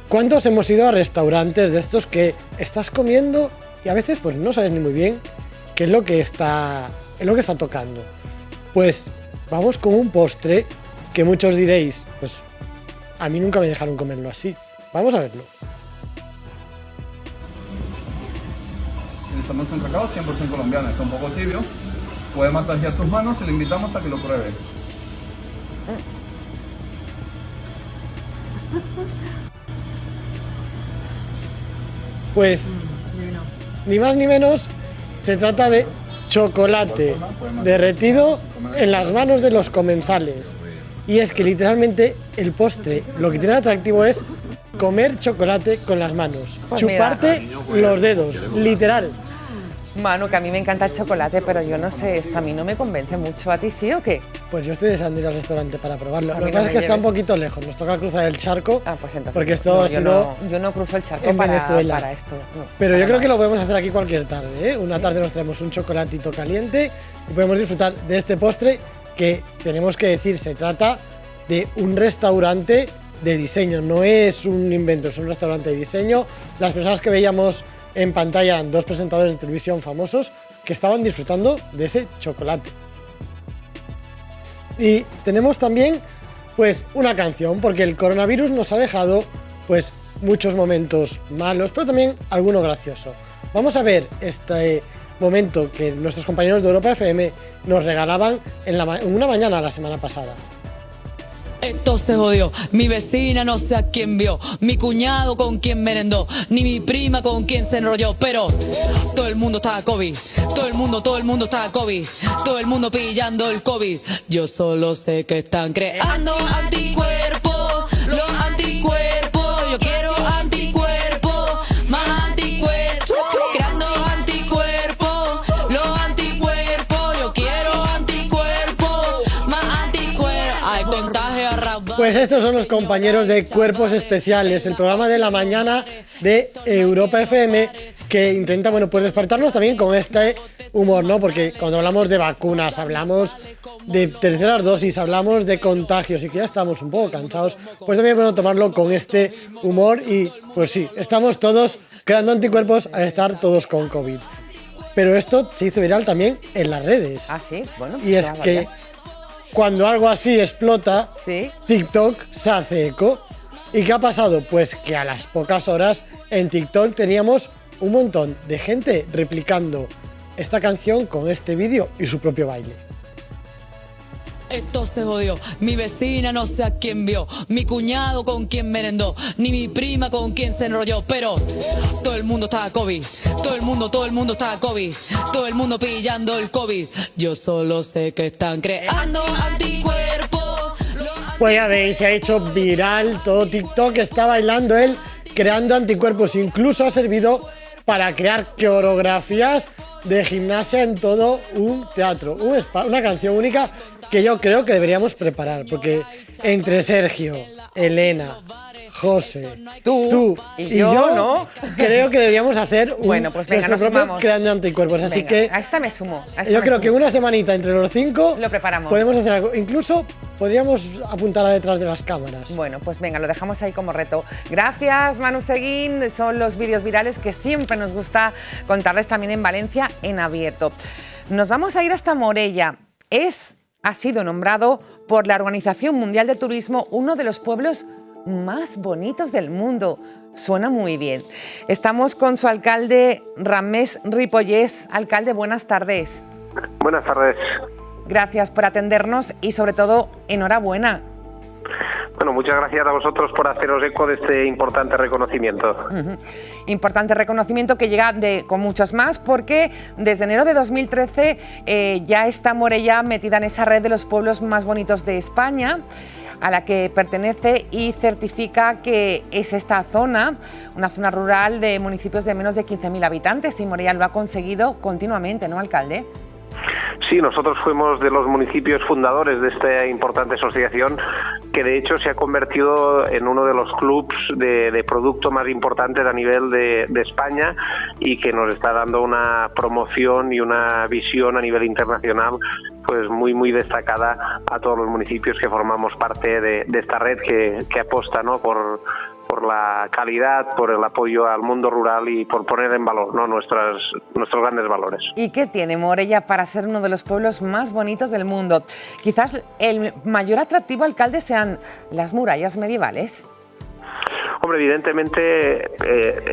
¿cuántos hemos ido a restaurantes de estos que estás comiendo y a veces pues no sabes ni muy bien qué es lo que está tocando? Pues vamos con un postre que muchos diréis, pues a mí nunca me dejaron comerlo así. Vamos a verlo. Utilizamos un cacao 100% colombiano, está un poco tibio. Puede masajear sus manos y le invitamos a que lo pruebe. Pues ni más ni menos se trata de chocolate derretido en las manos de los comensales. Y es que literalmente el postre lo que tiene de atractivo es comer chocolate con las manos, pues chuparte los dedos, literal. Manu, que a mí me encanta el chocolate, pero yo no sé, esto a mí no me convence mucho. ¿A ti sí o qué? Pues yo estoy deseando ir al restaurante para probarlo. Lo que pasa es que está un poquito lejos, nos toca cruzar el charco. Pues entonces, porque esto ha sido yo no cruzo el charco en Venezuela. Para esto. No, pero yo creo que lo podemos hacer aquí cualquier tarde, ¿eh? Una tarde nos traemos un chocolatito caliente y podemos disfrutar de este postre que tenemos que decir, se trata de un restaurante de diseño, no es un invento, es un restaurante de diseño. Las personas que veíamos en pantalla eran dos presentadores de televisión famosos que estaban disfrutando de ese chocolate. Y tenemos también pues una canción, porque el coronavirus nos ha dejado pues muchos momentos malos, pero también alguno gracioso. Vamos a ver este momento que nuestros compañeros de Europa FM nos regalaban en una mañana la semana pasada. Esto se jodió, mi vecina no sé a quién vio, mi cuñado con quien merendó, ni mi prima con quien se enrolló, pero todo el mundo estaba COVID, todo el mundo estaba COVID, todo el mundo pillando el COVID. Yo solo sé que están creando anticuerpos, los anticuerpos, yo quiero anticuerpos, más anticuerpos, creando anticuerpos, los anticuerpos, yo quiero anticuerpos, más anticuerpos, hay contagio. Pues estos son los compañeros de Cuerpos Especiales, el programa de la mañana de Europa FM que intenta, bueno, pues despertarnos también con este humor, ¿no? Porque cuando hablamos de vacunas, hablamos de terceras dosis, hablamos de contagios y que ya estamos un poco cansados, pues también podemos tomarlo con este humor y pues sí, estamos todos creando anticuerpos al estar todos con COVID. Pero esto se hizo viral también en las redes. Ah, sí, bueno. Y es que cuando algo así explota, TikTok se hace eco. ¿Y qué ha pasado? Pues que a las pocas horas en TikTok teníamos un montón de gente replicando esta canción con este vídeo y su propio baile. Esto se jodió, mi vecina no sé a quién vio, mi cuñado con quien merendó, ni mi prima con quien se enrolló, pero todo el mundo estaba COVID, todo el mundo estaba COVID, todo el mundo pillando el COVID, yo solo sé que están creando anticuerpos. Pues ya veis, se ha hecho viral, todo TikTok está bailando él, creando anticuerpos, incluso ha servido para crear coreografías de gimnasia en todo un teatro, una canción única que yo creo que deberíamos preparar, porque entre Sergio, Elena, José, tú y yo, ¿no? Creo que deberíamos hacer bueno, pues venga, nuestro nos propio sumamos. creando anticuerpos, así Venga, que a esta me sumo. yo creo que una semanita entre los 5 lo preparamos. Podemos hacer algo, incluso podríamos apuntar a detrás de las cámaras. Bueno, pues venga, lo dejamos ahí como reto. Gracias, Manu Seguín. Son los vídeos virales que siempre nos gusta contarles también en Valencia en abierto. Nos vamos a ir hasta Morella. Ha sido nombrado por la Organización Mundial de Turismo uno de los pueblos más bonitos del mundo. Suena muy bien. Estamos con su alcalde, Ramés Ripollés. Alcalde, buenas tardes. Buenas tardes. Gracias por atendernos y sobre todo, enhorabuena. Bueno, muchas gracias a vosotros por haceros eco de este importante reconocimiento. Importante reconocimiento que llega con muchos más, porque desde enero de 2013 ya está Morella metida en esa red de los pueblos más bonitos de España, a la que pertenece y certifica que es esta zona, una zona rural de municipios de menos de 15.000 habitantes, y Morella lo ha conseguido continuamente, ¿no, alcalde? Sí, nosotros fuimos de los municipios fundadores de esta importante asociación, que de hecho se ha convertido en uno de los clubs de producto más importantes a nivel de España, y que nos está dando una promoción y una visión a nivel internacional pues muy destacada a todos los municipios que formamos parte de esta red que aposta, ¿no?, por la calidad, por el apoyo al mundo rural y por poner en valor, ¿no?, nuestros grandes valores. ¿Y qué tiene Morella para ser uno de los pueblos más bonitos del mundo? Quizás el mayor atractivo, alcalde, sean las murallas medievales. Hombre, evidentemente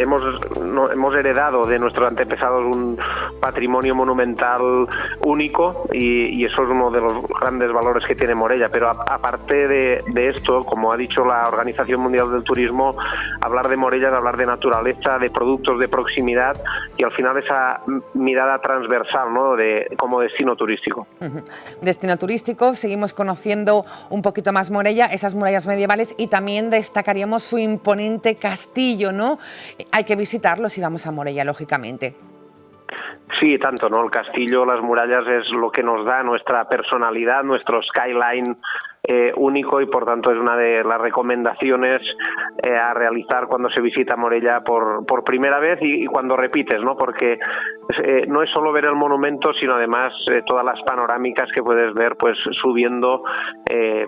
hemos heredado de nuestros antepasados un patrimonio monumental único, y eso es uno de los grandes valores que tiene Morella. Pero aparte de esto, como ha dicho la Organización Mundial del Turismo, hablar de Morella es hablar de naturaleza, de productos de proximidad y al final esa mirada transversal, ¿no?, como destino turístico. Destino turístico, seguimos conociendo un poquito más Morella, esas murallas medievales, y también destacaríamos su imponente castillo, ¿no? Hay que visitarlo si vamos a Morella, lógicamente. Sí, tanto, ¿no? El castillo, las murallas es lo que nos da nuestra personalidad, nuestro skyline único, y por tanto es una de las recomendaciones a realizar cuando se visita Morella por primera vez y cuando repites, ¿no? Porque no es solo ver el monumento, sino además todas las panorámicas que puedes ver pues subiendo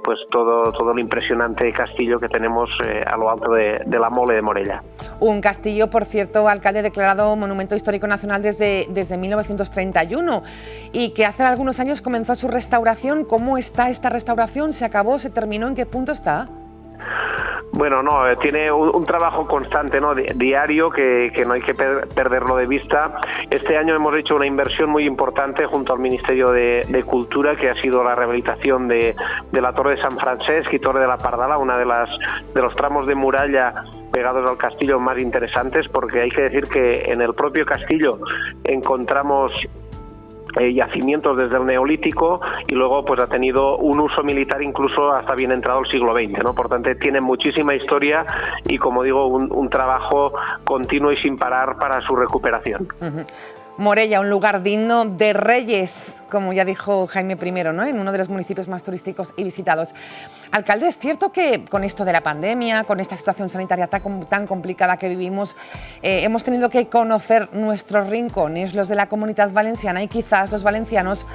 pues todo el impresionante castillo que tenemos a lo alto de la mole de Morella. Un castillo, por cierto, alcalde, declarado Monumento Histórico Nacional desde 1931, y que hace algunos años comenzó su restauración. ¿Cómo está esta restauración? ¿Se acabó? ¿Se terminó? ¿En qué punto está? Bueno, no, tiene un trabajo constante, ¿no?, diario, que no hay que perderlo de vista. Este año hemos hecho una inversión muy importante junto al Ministerio de Cultura, que ha sido la rehabilitación de la Torre de San Francesc y Torre de la Pardala, una de los tramos de muralla pegados al castillo más interesantes, porque hay que decir que en el propio castillo encontramos yacimientos desde el Neolítico, y luego pues ha tenido un uso militar incluso hasta bien entrado el siglo XX, ¿no? Por tanto, tiene muchísima historia y, como digo, un trabajo continuo y sin parar para su recuperación. Morella, un lugar digno de reyes, como ya dijo Jaime I, ¿no?, en uno de los municipios más turísticos y visitados. Alcalde, ¿es cierto que con esto de la pandemia, con esta situación sanitaria tan complicada que vivimos, hemos tenido que conocer nuestros rincones, los de la Comunidad Valenciana, y quizás los valencianos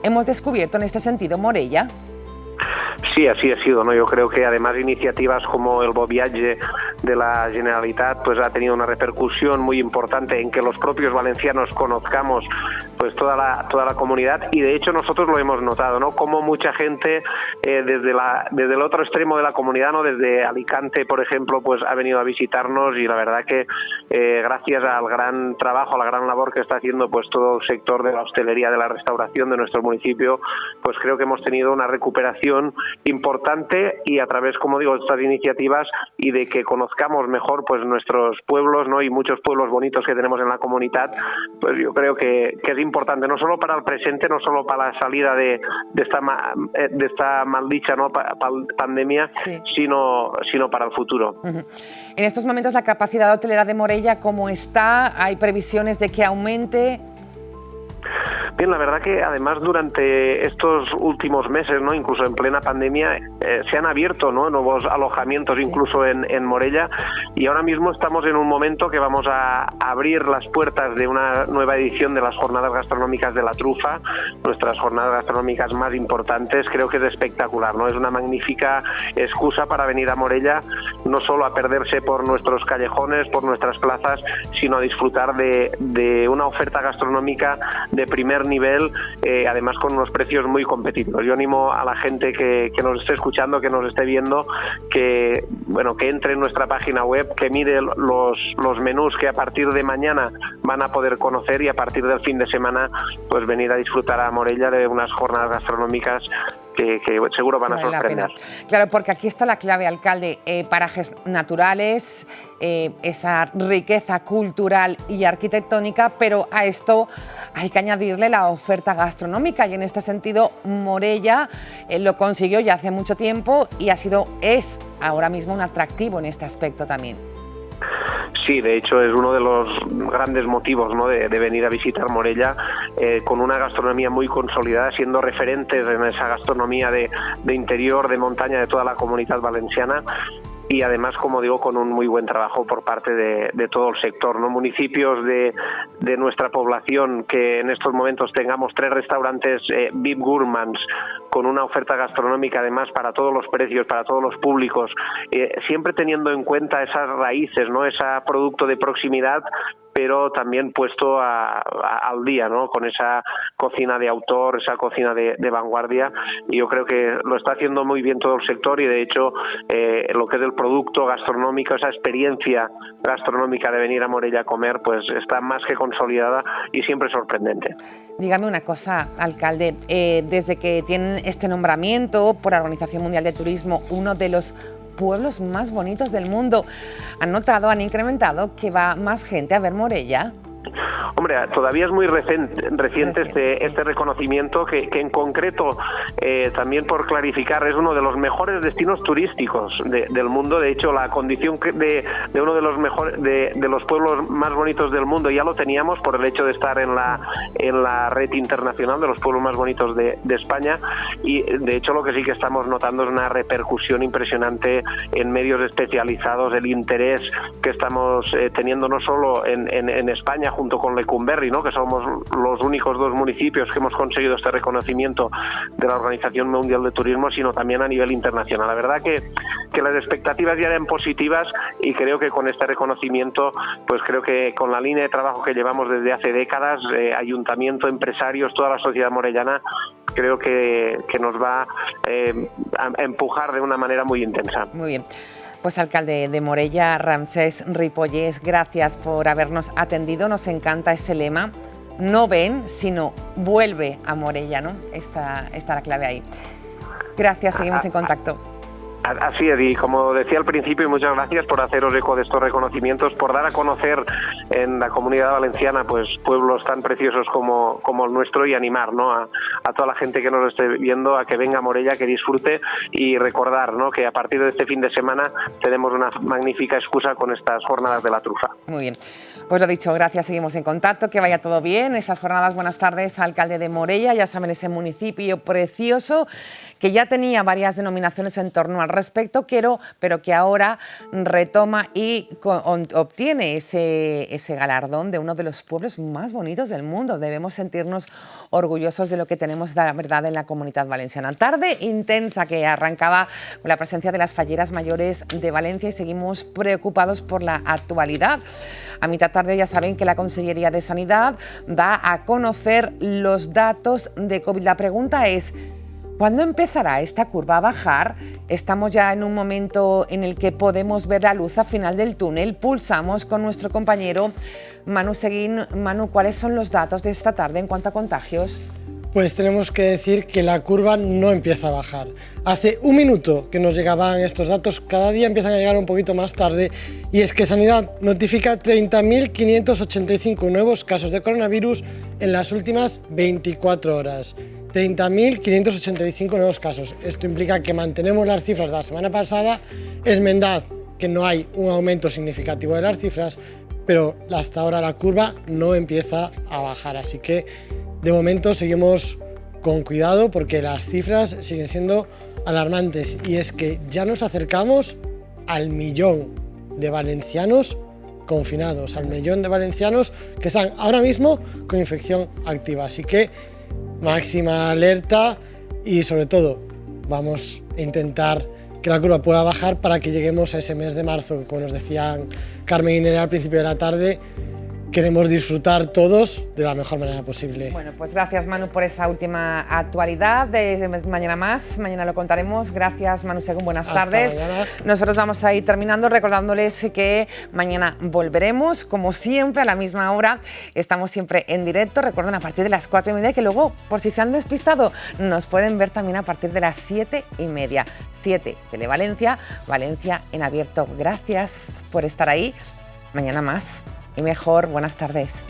hemos descubierto en este sentido Morella? Sí, así ha sido, ¿no? Yo creo que además iniciativas como el Voviatge de la Generalitat pues ha tenido una repercusión muy importante en que los propios valencianos conozcamos pues toda la comunidad, y de hecho nosotros lo hemos notado, ¿no? Como mucha gente desde el otro extremo de la comunidad, ¿no? Desde Alicante, por ejemplo, pues ha venido a visitarnos, y la verdad que gracias al gran trabajo, a la gran labor que está haciendo pues todo el sector de la hostelería, de la restauración de nuestro municipio, pues creo que hemos tenido una recuperación importante, y a través, como digo, de estas iniciativas y de que conozcamos mejor pues nuestros pueblos, ¿no? Y muchos pueblos bonitos que tenemos en la comunidad, pues yo creo que es importante, no solo para el presente, no solo para la salida de esta maldicha, ¿no? pandemia, sí, sino para el futuro. En estos momentos la capacidad hotelera de Morella, ¿cómo está? ¿Hay previsiones de que aumente? Bien, la verdad que además durante estos últimos meses, ¿no? Incluso en plena pandemia, se han abierto, ¿no? nuevos alojamientos, incluso en Morella, y ahora mismo estamos en un momento que vamos a abrir las puertas de una nueva edición de las Jornadas Gastronómicas de la Trufa, nuestras jornadas gastronómicas más importantes. Creo que es espectacular, ¿no? Es una magnífica excusa para venir a Morella, no solo a perderse por nuestros callejones, por nuestras plazas, sino a disfrutar de una oferta gastronómica de primer nivel, además con unos precios muy competitivos. Yo animo a la gente que nos esté escuchando, que nos esté viendo, que entre en nuestra página web, que mire los menús que a partir de mañana van a poder conocer, y a partir del fin de semana pues venir a disfrutar a Morella de unas jornadas gastronómicas que seguro van a sorprender. Claro, porque aquí está la clave, alcalde, parajes naturales, esa riqueza cultural y arquitectónica, pero a esto hay que añadirle la oferta gastronómica, y en este sentido Morella lo consiguió ya hace mucho tiempo y es ahora mismo un atractivo en este aspecto también. Sí, de hecho es uno de los grandes motivos, ¿no? de venir a visitar Morella, con una gastronomía muy consolidada, siendo referentes en esa gastronomía de interior, de montaña de toda la comunidad valenciana. Y además, como digo, con un muy buen trabajo por parte de todo el sector, ¿no? Municipios de nuestra población, que en estos momentos tengamos 3 restaurantes VIP Gourmands, con una oferta gastronómica además para todos los precios, para todos los públicos, siempre teniendo en cuenta esas raíces, ¿no? Ese producto de proximidad, pero también puesto al día, ¿no? Con esa cocina de autor, esa cocina de vanguardia, y yo creo que lo está haciendo muy bien todo el sector, y de hecho lo que es el producto gastronómico, esa experiencia gastronómica de venir a Morella a comer, pues está más que consolidada y siempre sorprendente. Dígame una cosa, alcalde, desde que tienen este nombramiento por la Organización Mundial de Turismo, uno de los pueblos más bonitos del mundo, han incrementado que va más gente a ver Morella? Hombre, todavía es muy reciente este reconocimiento, que en concreto, también por clarificar, es uno de los mejores destinos turísticos del mundo. De hecho, la condición de uno de los mejores de los pueblos más bonitos del mundo ya lo teníamos por el hecho de estar en la red internacional de los pueblos más bonitos de España, y de hecho lo que sí que estamos notando es una repercusión impresionante en medios especializados, el interés que estamos teniendo no solo en España junto con Lecumberri, ¿no? Que somos los únicos 2 municipios que hemos conseguido este reconocimiento de la Organización Mundial de Turismo, sino también a nivel internacional. La verdad que las expectativas ya eran positivas, y creo que con este reconocimiento, pues creo que con la línea de trabajo que llevamos desde hace décadas, ayuntamiento, empresarios, toda la sociedad morellana, creo que nos va a empujar de una manera muy intensa. Muy bien. Pues alcalde de Morella, Ramsés Ripollés, gracias por habernos atendido. Nos encanta ese lema, no ven, sino vuelve a Morella, ¿no? Está la clave ahí. Gracias, seguimos en contacto. Así es, y como decía al principio, muchas gracias por haceros eco de estos reconocimientos, por dar a conocer en la Comunidad Valenciana pues pueblos tan preciosos como el nuestro, y animar, ¿no? a toda la gente que nos esté viendo a que venga a Morella, que disfrute, y recordar, ¿no? que a partir de este fin de semana tenemos una magnífica excusa con estas jornadas de la trufa. Muy bien, pues lo dicho, gracias, seguimos en contacto, que vaya todo bien, esas jornadas. Buenas tardes, alcalde de Morella, ya saben, ese municipio precioso que ya tenía varias denominaciones en torno al respecto, pero que ahora retoma y obtiene ese galardón de uno de los pueblos más bonitos del mundo. Debemos sentirnos orgullosos de lo que tenemos, la verdad, en la Comunidad Valenciana. Tarde intensa que arrancaba con la presencia de las falleras mayores de Valencia y seguimos preocupados por la actualidad. A mitad tarde ya saben que la Consellería de Sanidad da a conocer los datos de COVID. La pregunta es, ¿cuándo empezará esta curva a bajar? Estamos ya en un momento en el que podemos ver la luz al final del túnel. Pulsamos con nuestro compañero Manu Seguín. Manu, ¿cuáles son los datos de esta tarde en cuanto a contagios? Pues tenemos que decir que la curva no empieza a bajar. Hace un minuto que nos llegaban estos datos, cada día empiezan a llegar un poquito más tarde, y es que Sanidad notifica 30.585 nuevos casos de coronavirus en las últimas 24 horas. 30.585 nuevos casos. Esto implica que mantenemos las cifras de la semana pasada. Es verdad que no hay un aumento significativo de las cifras, pero hasta ahora la curva no empieza a bajar, así que de momento seguimos con cuidado porque las cifras siguen siendo alarmantes, y es que ya nos acercamos al 1.000.000 de valencianos confinados, al 1.000.000 de valencianos que están ahora mismo con infección activa, así que máxima alerta y sobre todo vamos a intentar que la curva pueda bajar para que lleguemos a ese mes de marzo que, como nos decían Carmen y Nerea al principio de la tarde, queremos disfrutar todos de la mejor manera posible. Bueno, pues gracias, Manu, por esa última actualidad. De mañana más, mañana lo contaremos. Gracias, Manu Según, buenas tardes. Mañana. Nosotros vamos a ir terminando recordándoles que mañana volveremos, como siempre, a la misma hora. Estamos siempre en directo, recuerden, a partir de las 4:30, que luego, por si se han despistado, nos pueden ver también a partir de las 7:30. 7 Televalencia, Valencia en abierto. Gracias por estar ahí. Mañana más y mejor. Buenas tardes.